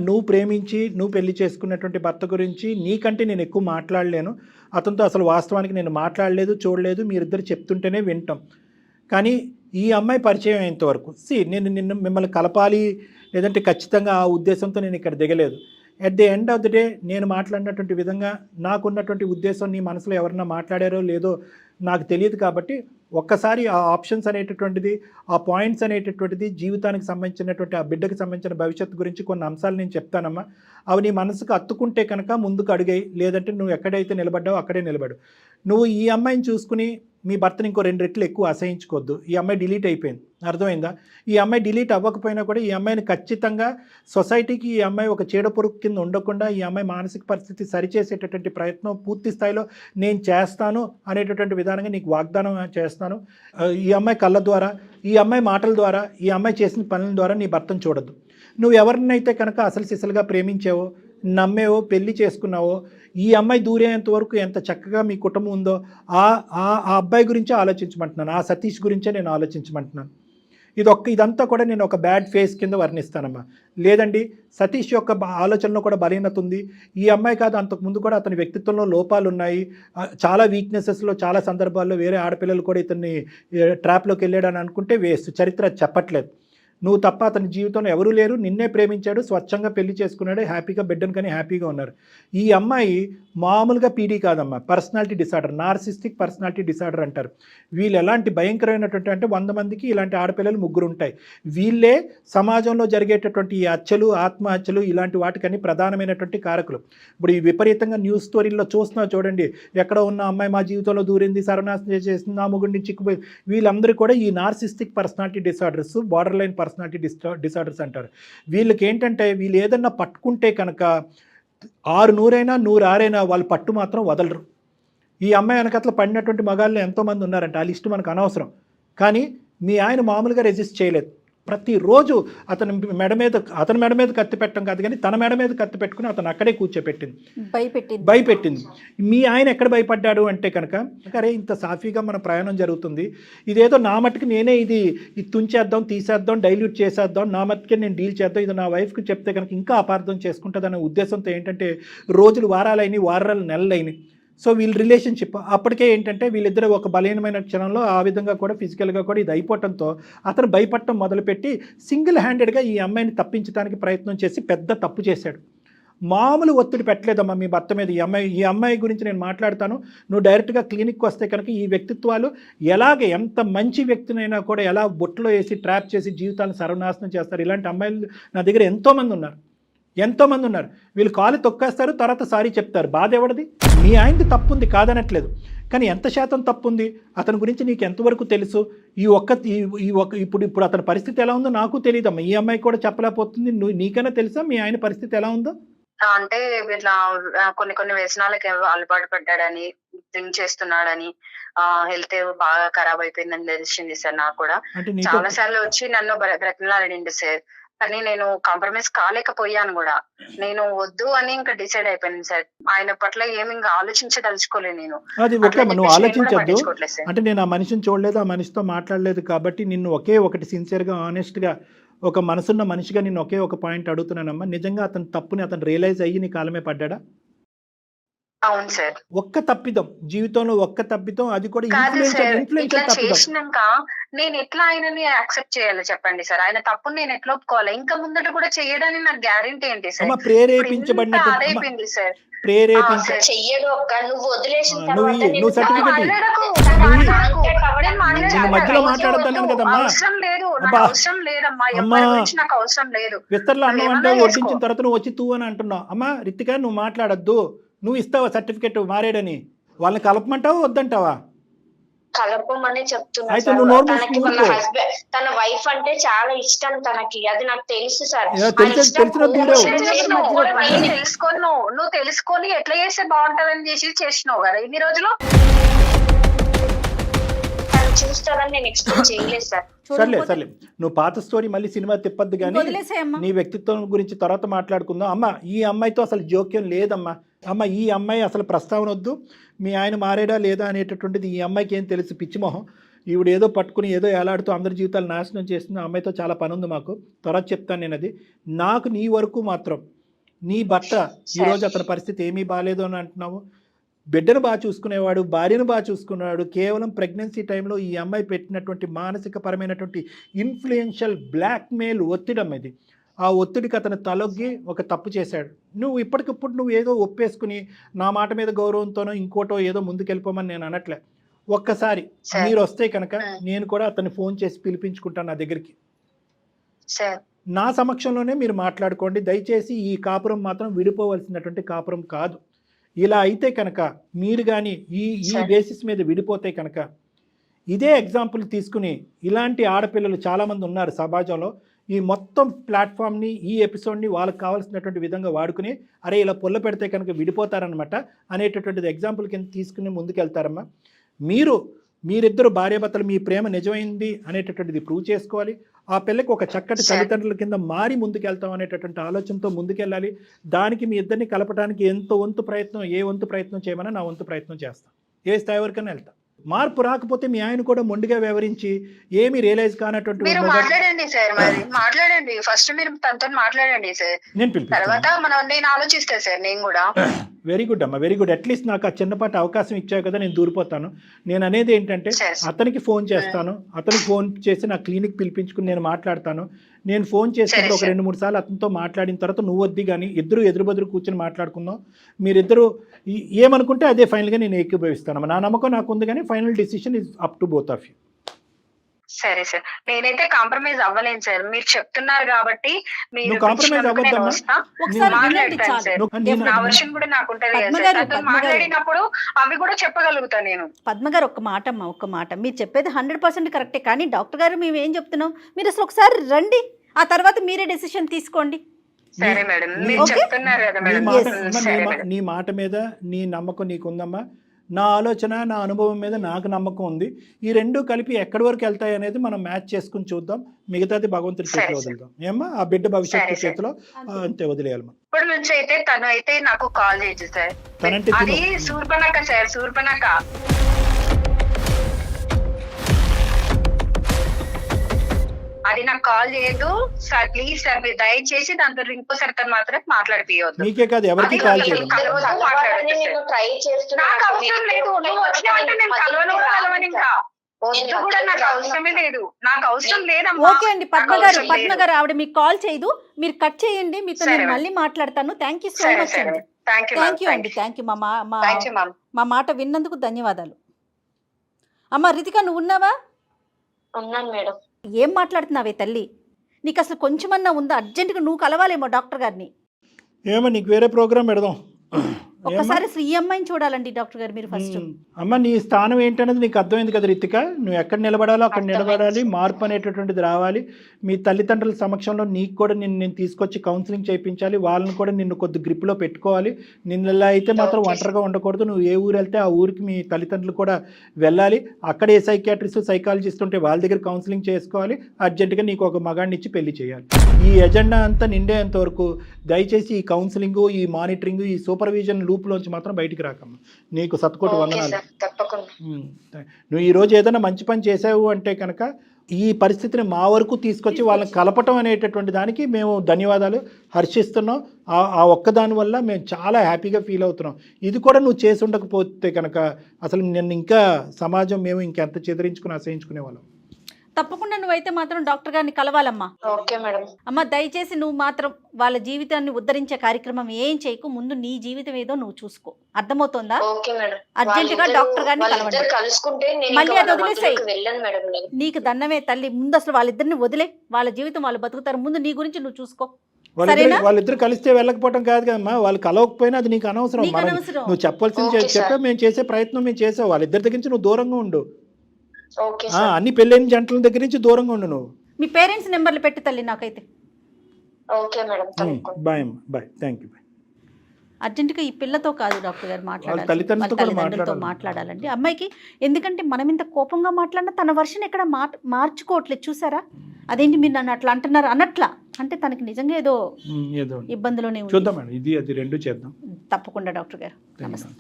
నువ్వు ప్రేమించి నువ్వు పెళ్లి చేసుకున్నటువంటి భర్త గురించి నీకంటే నేను ఎక్కువ మాట్లాడలేను. అతనితో అసలు వాస్తవానికి నేను మాట్లాడలేదు, చూడలేదు, మీరిద్దరు చెప్తుంటేనే వింటాం. కానీ ఈ అమ్మాయి పరిచయం అయ్యేంతవరకు నేను మిమ్మల్ని కలపాలి లేదంటే ఖచ్చితంగా ఆ ఉద్దేశంతో నేను ఇక్కడ దిగలేదు. At the end of the day నేను మాట్లాడినటువంటి విధంగా నాకున్నటువంటి ఉద్దేశం నీ మనసులో ఎవరన్నా మాట్లాడారో లేదో నాకు తెలియదు. కాబట్టి ఒక్కసారి ఆ ఆప్షన్స్ అనేటటువంటిది, ఆ పాయింట్స్ అనేటటువంటిది, జీవితానికి సంబంధించినటువంటి ఆ బిడ్డకు సంబంధించిన భవిష్యత్తు గురించి కొన్ని అంశాలు నేను చెప్తానమ్మా. అవి నీ మనసుకు అత్తుకుంటే కనుక ముందుకు అడిగాయి, లేదంటే నువ్వు ఎక్కడైతే నిలబడ్డావో అక్కడే నిలబడు. నువ్వు ఈ అమ్మాయిని చూసుకుని మీ భర్తని ఇంకో 2 రెట్లు ఎక్కువ అసహించుకోవద్దు. ఈ అమ్మాయి డిలీట్ అయిపోయింది, అర్థమైందా? ఈ అమ్మాయి డిలీట్ అవ్వకపోయినా కూడా ఈ అమ్మాయిని ఖచ్చితంగా సొసైటీకి ఈ అమ్మాయి ఒక చీడపురుగు కింద ఉండకుండా ఈ అమ్మాయి మానసిక పరిస్థితి సరిచేసేటటువంటి ప్రయత్నం పూర్తి స్థాయిలో నేను చేస్తాను అనేటటువంటి విధానంగా నీకు వాగ్దానం చేస్తాను. ఈ అమ్మాయి కళ్ళ ద్వారా, ఈ అమ్మాయి మాటల ద్వారా, ఈ అమ్మాయి చేసిన పనుల ద్వారా నీ భర్తను చూడద్దు. నువ్వు ఎవరినైతే కనుక అసలు సిసలుగా ప్రేమించావో, నమ్మేవో, పెళ్లి చేసుకున్నావో, ఈ అమ్మాయి దూరేంత వరకు ఎంత చక్కగా మీ కుటుంబం ఉందో ఆ అబ్బాయి గురించే ఆలోచించమంటున్నాను, ఆ సతీష్ గురించే నేను ఆలోచించమంటున్నాను. ఇదంతా కూడా నేను ఒక బ్యాడ్ ఫేస్ కింద వర్ణిస్తానమ్మా. లేదండి, సతీష్ యొక్క ఆలోచనలో కూడా బలహీనత ఉంది. ఈ అమ్మాయి కాదు, అంతకుముందు కూడా అతని వ్యక్తిత్వంలో లోపాలు ఉన్నాయి, చాలా వీక్నెసెస్లో చాలా సందర్భాల్లో వేరే ఆడపిల్లలు కూడా ఇతన్ని ట్రాప్లోకి వెళ్ళాడని అనుకుంటే వేస్ట్. చరిత్ర చెప్పట్లేదు. నువ్వు తప్ప అతని జీవితంలో ఎవరూ లేరు, నిన్నే ప్రేమించాడు, స్వచ్ఛంగా పెళ్లి చేసుకున్నాడు, హ్యాపీగా బిడ్డను కానీ హ్యాపీగా ఉన్నారు. ఈ అమ్మాయి మామూలుగా పీడీ కాదమ్మా, personality disorder, narcissistic personality disorder అంటారు. వీళ్ళు ఎలాంటి భయంకరమైనటువంటి అంటే 100 మందికి ఇలాంటి ఆడపిల్లలు 3 ఉంటాయి. వీళ్ళే సమాజంలో జరిగేటటువంటి ఈ హత్యలు, ఆత్మహత్యలు ఇలాంటి వాటికని ప్రధానమైనటువంటి కారకులు. ఇప్పుడు ఈ విపరీతంగా న్యూస్ స్టోరీల్లో చూస్తున్నా చూడండి, ఎక్కడ ఉన్న అమ్మాయి మా జీవితంలో దూరింది, సర్వనాశనం చేసింది, నా మొగుడిని చిక్కుపోయి, వీళ్ళందరూ కూడా ఈ narcissistic personality disorders, border line personality disorders అంటారు. వీళ్ళకి ఏంటంటే వీళ్ళు ఏదన్నా పట్టుకుంటే కనుక 600 అయినా 106 వాళ్ళు పట్టు మాత్రం వదలరు. ఈ అమ్మాయి వెనకట్ల పడినటువంటి మగాళ్ళు ఎంతోమంది ఉన్నారంట, ఆ లిస్టు మనకు అనవసరం. కానీ మీ ఆయన మామూలుగా రెసిస్ట్ చేయలేదు. ప్రతిరోజు అతని మెడ మీద కత్తి పెట్టడం కాదు కానీ తన మెడ మీద కత్తి పెట్టుకుని అతను అక్కడే కూర్చోపెట్టింది, భయపెట్టింది. మీ ఆయన ఎక్కడ భయపడ్డాడు అంటే కనుక, అరే ఇంత సాఫీగా మన ప్రయాణం జరుగుతుంది, ఇదేదో నా మట్టుకు నేనే ఇది తుంచేద్దాం, తీసేద్దాం, డైల్యూట్ చేసేద్దాం, నా మట్టుకే నేను డీల్ చేద్దాం, ఇది నా వైఫ్కి చెప్తే కనుక ఇంకా అపార్థం చేసుకుంటుందనే ఉద్దేశంతో ఏంటంటే రోజులు వారాలు నెలలైనవి. సో వీళ్ళ రిలేషన్షిప్ అప్పటికే ఏంటంటే వీళ్ళిద్దరూ ఒక బలహీనమైన క్షణంలో ఆ విధంగా కూడా ఫిజికల్గా కూడా ఇది అయిపోవడంతో అతను భయపడటం మొదలుపెట్టి సింగిల్ హ్యాండెడ్గా ఈ అమ్మాయిని తప్పించడానికి ప్రయత్నం చేసి పెద్ద తప్పు చేశాడు. మామూలు ఒత్తిడి పెట్టలేదమ్మా మీ భర్త మీద. ఈ అమ్మాయి గురించి నేను మాట్లాడతాను, నువ్వు డైరెక్ట్గా క్లినిక్కి వస్తే కనుక ఈ వ్యక్తిత్వాలు ఎంత మంచి వ్యక్తినైనా కూడా ఎలా బొట్టులో వేసి ట్రాప్ చేసి జీవితాలను సర్వనాశనం చేస్తారు. ఇలాంటి అమ్మాయిలు నా దగ్గర ఎంతోమంది ఉన్నారు. వీళ్ళు కాలు తొక్కేస్తారు, తర్వాత సారీ చెప్తారు. బాధ ఎవరిది? మీ ఆయనది తప్పుంది కాదనట్లేదు, కానీ ఎంత శాతం తప్పుంది అతని గురించి నీకు ఎంతవరకు తెలుసు? ఇప్పుడు అతని పరిస్థితి ఎలా ఉందో నాకు తెలియదమ్మా. ఈ అమ్మాయి కూడా చెప్పలేకపోతుంది. నీకైనా తెలుసా మీ ఆయన పరిస్థితి ఎలా ఉందో? అంటే ఇట్లా కొన్ని వ్యసనాలకి అలవాటు పడ్డాడని, డ్రింక్ చేస్తున్నాడని, హెల్త్ బాగా ఖరాబ్ అయిపోయిందని తెలిసింది సార్. నాకు కూడా చాలా సార్లు వచ్చి నన్ను బ్రతిమలాడిండు సార్, కానీ నేను కాంప్రమైజ్ కాలేకపోయాను కూడా. నేను వద్దు అని ఇంకా డిసైడ్ అయిపోయాను సార్. ఆయన పట్ల ఏమి ఇంకా ఆలోచించదలుచుకోలేదు నేను. అది ఓకే, నువ్వు ఆలోచించద్దు అంటే నేను ఆ మనిషిని చూడలేదు, ఆ మనిషితో మాట్లాడలేదు కాబట్టి నిన్ను ఒకే ఒకటి సిన్సియర్గా ఆనెస్ట్గా ఒక మనసున్న మనిషిగా నిన్ను ఒకే ఒక పాయింట్ అడుగుతున్నానమ్మా. నిజంగా అతని తప్పుని అతను రియలైజ్ అయ్యి నీ కాలమే పడ్డాడా? అవును సార్. ఒక్క తప్పిదం జీవితంలో, అది కూడా చేసినాక నేను ఎట్లా ఆయనని యాక్సెప్ట్ చేయాలి చెప్పండి సార్? ఆయన తప్పుని నేను ఎట్లా ఒప్పుకోవాలి? ఇంకా ముందట కూడా చేయడానికి నాకు గ్యారెంటీ ఏంటి సార్? ప్రేరేపించబడినట్టు సార్, చెయ్యడు ఒక్క నువ్వు వదిలేసిన నువ్వు సర్టిఫికెట్ మధ్యలో మాట్లాడతాను కదమ్మా. అవసరం లేదు, నాకు అవసరం లేదమ్మా, ఎవరి గురించి నాకు అవసరం లేదు. విస్తరలో అన్నం అంటే వడ్డించిన తర్వాత నువ్వు వచ్చి తూ అని అంటున్నావు. అమ్మా రితిక, నువ్వు మాట్లాడద్దు. నువ్వు ఇస్తావా సర్టిఫికెట్ మారేడని? వాళ్ళని కలపమంటావా వద్దంటావా? కలపమని చెప్తున్నా. తన వైఫ్ అంటే చాలా ఇష్టం తనకి, అది నాకు తెలుసు సార్. నువ్వు తెలుసుకొని ఎట్లా చేస్తే బాగుంటదని చేసినావు కదా ఇన్ని రోజులు. చూస్తారని నేను ఎక్స్పెక్ట్ చేయలేదు సార్. సర్లే నువ్వు పాత స్టోరీ మళ్ళీ సినిమా తిప్పద్దు కానీ నీ వ్యక్తిత్వం గురించి తర్వాత మాట్లాడుకుందాం. అమ్మ ఈ అమ్మాయితో అసలు జోక్యం లేదమ్మా. అమ్మ ఈ అమ్మాయి అసలు ప్రస్తావన వద్దు. మీ ఆయన మారేడా లేదా అనేటటువంటిది ఈ అమ్మాయికి ఏం తెలుసు? పిచ్చిమోహం. ఈవిడ ఏదో పట్టుకుని ఏదో ఏలాడుతూ అందరి జీవితాలు నాశనం చేస్తుంది. అమ్మాయితో చాలా పని ఉంది మాకు, తర్వాత చెప్తాను నేను అది. నాకు నీ వరకు మాత్రం నీ భర్త ఈరోజు అతని పరిస్థితి ఏమీ బాగాలేదు అని అంటున్నావు. బిడ్డను బాగా చూసుకునేవాడు, భార్యను బాగా చూసుకునేవాడు. కేవలం ప్రెగ్నెన్సీ టైంలో ఈ అమ్మాయి పెట్టినటువంటి మానసిక పరమైనటువంటి ఇన్ఫ్లుయెన్షియల్ బ్లాక్మెయిల్ ఒత్తిడి ఇది. ఆ ఒత్తిడికి అతను తలొగ్గి ఒక తప్పు చేశాడు. నువ్వు ఇప్పటికిప్పుడు నువ్వు ఏదో ఒప్పేసుకుని నా మాట మీద గౌరవంతోనో ఇంకోటో ఏదో ముందుకెళ్ళిపోమని నేను అనట్లే. ఒక్కసారి మీరు వస్తే కనుక నేను కూడా అతన్ని ఫోన్ చేసి పిలిపించుకుంటాను నా దగ్గరికి. నా సమక్షంలోనే మీరు మాట్లాడుకోండి. దయచేసి ఈ కాపురం మాత్రం విడిపోవలసినటువంటి కాపురం కాదు. ఇలా అయితే కనుక మీరు కానీ ఈ బేసిస్ మీద విడిపోతే కనుక ఇదే ఎగ్జాంపుల్ తీసుకుని ఇలాంటి ఆడపిల్లలు చాలామంది ఉన్నారు సమాజంలో. ఈ మొత్తం ప్లాట్ఫామ్ని, ఈ ఎపిసోడ్ని వాళ్ళకి కావాల్సినటువంటి విధంగా వాడుకుని అరే ఇలా పొల్ల పెడితే కనుక విడిపోతారనమాట అనేటటువంటిది ఎగ్జాంపుల్ కింద తీసుకుని ముందుకెళ్తారమ్మా. మీరిద్దరు భార్యాభర్తలు మీ ప్రేమ నిజమైంది అనేటటువంటిది ప్రూవ్ చేసుకోవాలి. ఆ పిల్లకి ఒక చక్కటి తల్లిదండ్రుల కింద మారి ముందుకెళ్తాం అనేటటువంటి ఆలోచనతో ముందుకెళ్ళాలి. దానికి మీ ఇద్దరిని కలపడానికి ఏ వంతు ప్రయత్నం చేయమన్నా నా వంతు ప్రయత్నం చేస్తాను. ఏ స్థాయి వరకైనా వెళ్తా. మార్పు రాకపోతే మీ ఆయన కూడా మొండిగా వ్యవహరించి ఏమీ రియలైజ్ కానటువంటి మాట్లాడండి సార్, మరి మాట్లాడండి. ఫస్ట్ మీరు తనతో మాట్లాడండి సార్, నేను తర్వాత నేను ఆలోచిస్తా సార్. నేను కూడా వెరీ గుడ్ అమ్మా, వెరీ గుడ్. అట్లీస్ట్ నాకు ఆ చిన్నపాటి అవకాశం ఇచ్చావు కదా, నేను దూరిపోతాను. నేను అనేది ఏంటంటే అతనికి ఫోన్ చేస్తాను, అతనికి ఫోన్ చేసి నా క్లినిక్ పిలిపించుకుని నేను మాట్లాడతాను. నేను ఫోన్ చేసినప్పుడు ఒక 2-3 సార్లు అతనితో మాట్లాడిన తర్వాత నువ్వు వద్ది కానీ ఇద్దరు ఎదురు కూర్చొని మాట్లాడుకుందాం. మీరిద్దరు ఏమనుకుంటే అదే ఫైనల్గా నేను ఏకీభవిస్తాను. నా నమ్మకం నాకు ఉంది, కానీ final decision is up to both of you. సరే సార్, నేనైతే కాంప్రమైజ్ అవ్వలేను సార్. మీరు చెప్తున్నారు కాబట్టి మాట్లాడినప్పుడు అవి కూడా చెప్పగలుగుతాను నేను. పద్మ గారు ఒక్క మాట మీరు చెప్పేది 100% కరెక్టే, కానీ డాక్టర్ గారు మేము ఏం చెప్తున్నాం, మీరు అసలు ఒకసారి రండి, ఆ తర్వాత మీరే డెసిషన్ తీసుకోండి. సరే మేడం, మీరు చెప్తున్నారు కదా మేడం. నీ మాట మీద నీ నమ్మకం నీకుందమ్మా. నా ఆలోచన, నా అనుభవం మీద నాకు నమ్మకం ఉంది. ఈ రెండు కలిపి ఎక్కడి వరకు వెళ్తాయి అనేది మనం మ్యాచ్ చేసుకుని చూద్దాం. మిగతాది భగవంతుడి చేతిలో వదులుదాం. ఏమ్మా, ఆ బిడ్డ భవిష్యత్తు చేతిలో అంతే వదిలేయాలి. ఇప్పటి నుంచి అయితే తను అయితే నాకు కాల్ చేయొచ్చు సార్. అది శూర్పణఖ సార్, శూర్పణఖ. అది నాకు కాల్ చేయదు సార్, ప్లీజ్ సార్. మీరు దయచేసి దాంతో ఇంకోసారి తను మాత్రం మాట్లాడిపోవద్దు. మీకే కాదు, ఎవరికి కాల్ చేయదు. ట్రై నాకు అవసరం లేదు, నువ్వు వచ్చినావంటే నేను కలవను ఇంకా కూడా నాకు అవసరమే లేదు, నాకు అవసరం లేదమ్మా. ఓకే అండి పద్మ గారు ఆవిడ మీకు కాల్ చేయదు, మీరు కట్ చేయండి, మీతో నేను మళ్ళీ మాట్లాడతాను. థ్యాంక్ యూ సో మచ్ అండి. థ్యాంక్ యూ అండి, థ్యాంక్ యూ. మా మాట విన్నందుకు ధన్యవాదాలు. అమ్మ రితిక, నువ్వు ఉన్నావా? ఉన్నాను మేడం. ఏం మాట్లాడుతున్నావే తల్లి, నీకు అసలు కొంచెమన్నా ఉందా? అర్జెంటుగా నువ్వు కలవాలేమో డాక్టర్ గారిని. ఏమో నీకు వేరే ప్రోగ్రామ్ పెడదాం. ఒక్కసారి అసలు ఈ అమ్మాయిని చూడాలండి డాక్టర్ గారు మీరు ఫస్ట్. అమ్మ నీ స్థానం ఏంటనేది నీకు అర్థమైంది కదా రితిక. నువ్వు ఎక్కడ నిలబడాలో అక్కడ నిలబడాలి. మార్పు అనేటటువంటిది రావాలి. మీ తల్లిదండ్రుల సమక్షంలో నీకు కూడా నేను తీసుకొచ్చి కౌన్సిలింగ్ చేయించాలి. వాళ్ళని కూడా నిన్ను కొద్ది గ్రిప్లో పెట్టుకోవాలి. నిన్నలా అయితే మాత్రం ఒంటరిగా ఉండకూడదు. నువ్వు ఏ ఊరు వెళ్తే ఆ ఊరికి మీ తల్లిదండ్రులు కూడా వెళ్ళాలి. అక్కడ ఏ సైకియాట్రిస్ట్ సైకాలజిస్ట్ ఉంటే వాళ్ళ దగ్గర కౌన్సిలింగ్ చేసుకోవాలి. అర్జెంటుగా నీకు ఒక మగాడిని ఇచ్చి పెళ్లి చేయాలి. ఈ ఎజెండా అంతా నిండేంత వరకు దయచేసి ఈ కౌన్సిలింగ్, ఈ మానిటరింగ్, ఈ సూపర్విజన్ లూప్లోంచి మాత్రం బయటికి రాకమ్మా. నీకు సత్కోటి వందనాలు. నువ్వు ఈరోజు ఏదైనా మంచి పని చేసావు అంటే కనుక ఈ పరిస్థితిని మా వరకు తీసుకొచ్చి వాళ్ళని కలపటం అనేటటువంటి దానికి మేము ధన్యవాదాలు, హర్షిస్తున్నాం. ఆ ఒక్కదాని వల్ల మేము చాలా హ్యాపీగా ఫీల్ అవుతున్నాం. ఇది కూడా నువ్వు చేసి ఉండకపోతే కనుక అసలు నిన్ను ఇంకా సమాజం మేము ఇంకెంత చెదిరించుకుని అసహించుకునే వాళ్ళం. తప్పకుండా నువ్వైతే మాత్రం డాక్టర్ గారిని కలవాలమ్మా. Okay madam. అమ్మ దయచేసి నువ్వు మాత్రం వాళ్ళ జీవితాన్ని ఉద్ధరించే కార్యక్రమం ఏం చేయకు, ముందు నీ జీవితం ఏదో నువ్వు చూసుకో. అర్థమవుతోందా? అర్జెంటుగా డాక్టర్ గారిని కలవండి. మళ్ళీ అది వదిలేసాయి. నీకు దండమే తల్లి, ముందు అసలు వాళ్ళిద్దరిని వదిలే, వాళ్ళ జీవితం వాళ్ళు బతుకుతారు. ముందు నీ గురించి నువ్వు చూసుకో. వాళ్ళిద్దరు కలిస్తే వెళ్ళకపోవడం కాదు కదమ్మా, వాళ్ళు కలవకపోయినా అది నీకు అనవసరం. నువ్వు చెప్పాల్సింది చెప్పా, మేము చేసే ప్రయత్నం మేము చేసావు. వాళ్ళిద్దరి దగ్గర నుంచి నువ్వు దూరంగా ఉండు. అన్ని పెళ్ళైన జంటల దగ్గర నుంచి దూరంగా ఉండు. నువ్వు మీ పేరెంట్స్ నెంబర్లు పెట్టి తల్లి నాకైతే. బాయ్ అమ్మా, బాయ్, థ్యాంక్ యూ. అర్జెంటుగా ఈ పిల్లతో కాదు డాక్టర్ గారు మాట్లాడాలి, తల్లిదండ్రులతో మాట్లాడాలండి అమ్మాయికి. ఎందుకంటే మనం ఇంత కోపంగా మాట్లాడినా తన వర్షన్ ఎక్కడ మార్చుకోవట్లేదు. చూసారా, అదేంటి మీరు నన్ను అట్లా అంటున్నారు అన్నట్లా, అంటే తనకి నిజంగా ఏదో ఇబ్బందులోనే ఉంది. చూద్దాం ఇది అది రెండు చేద్దాం. తప్పకుండా డాక్టర్ గారు. నమస్తే.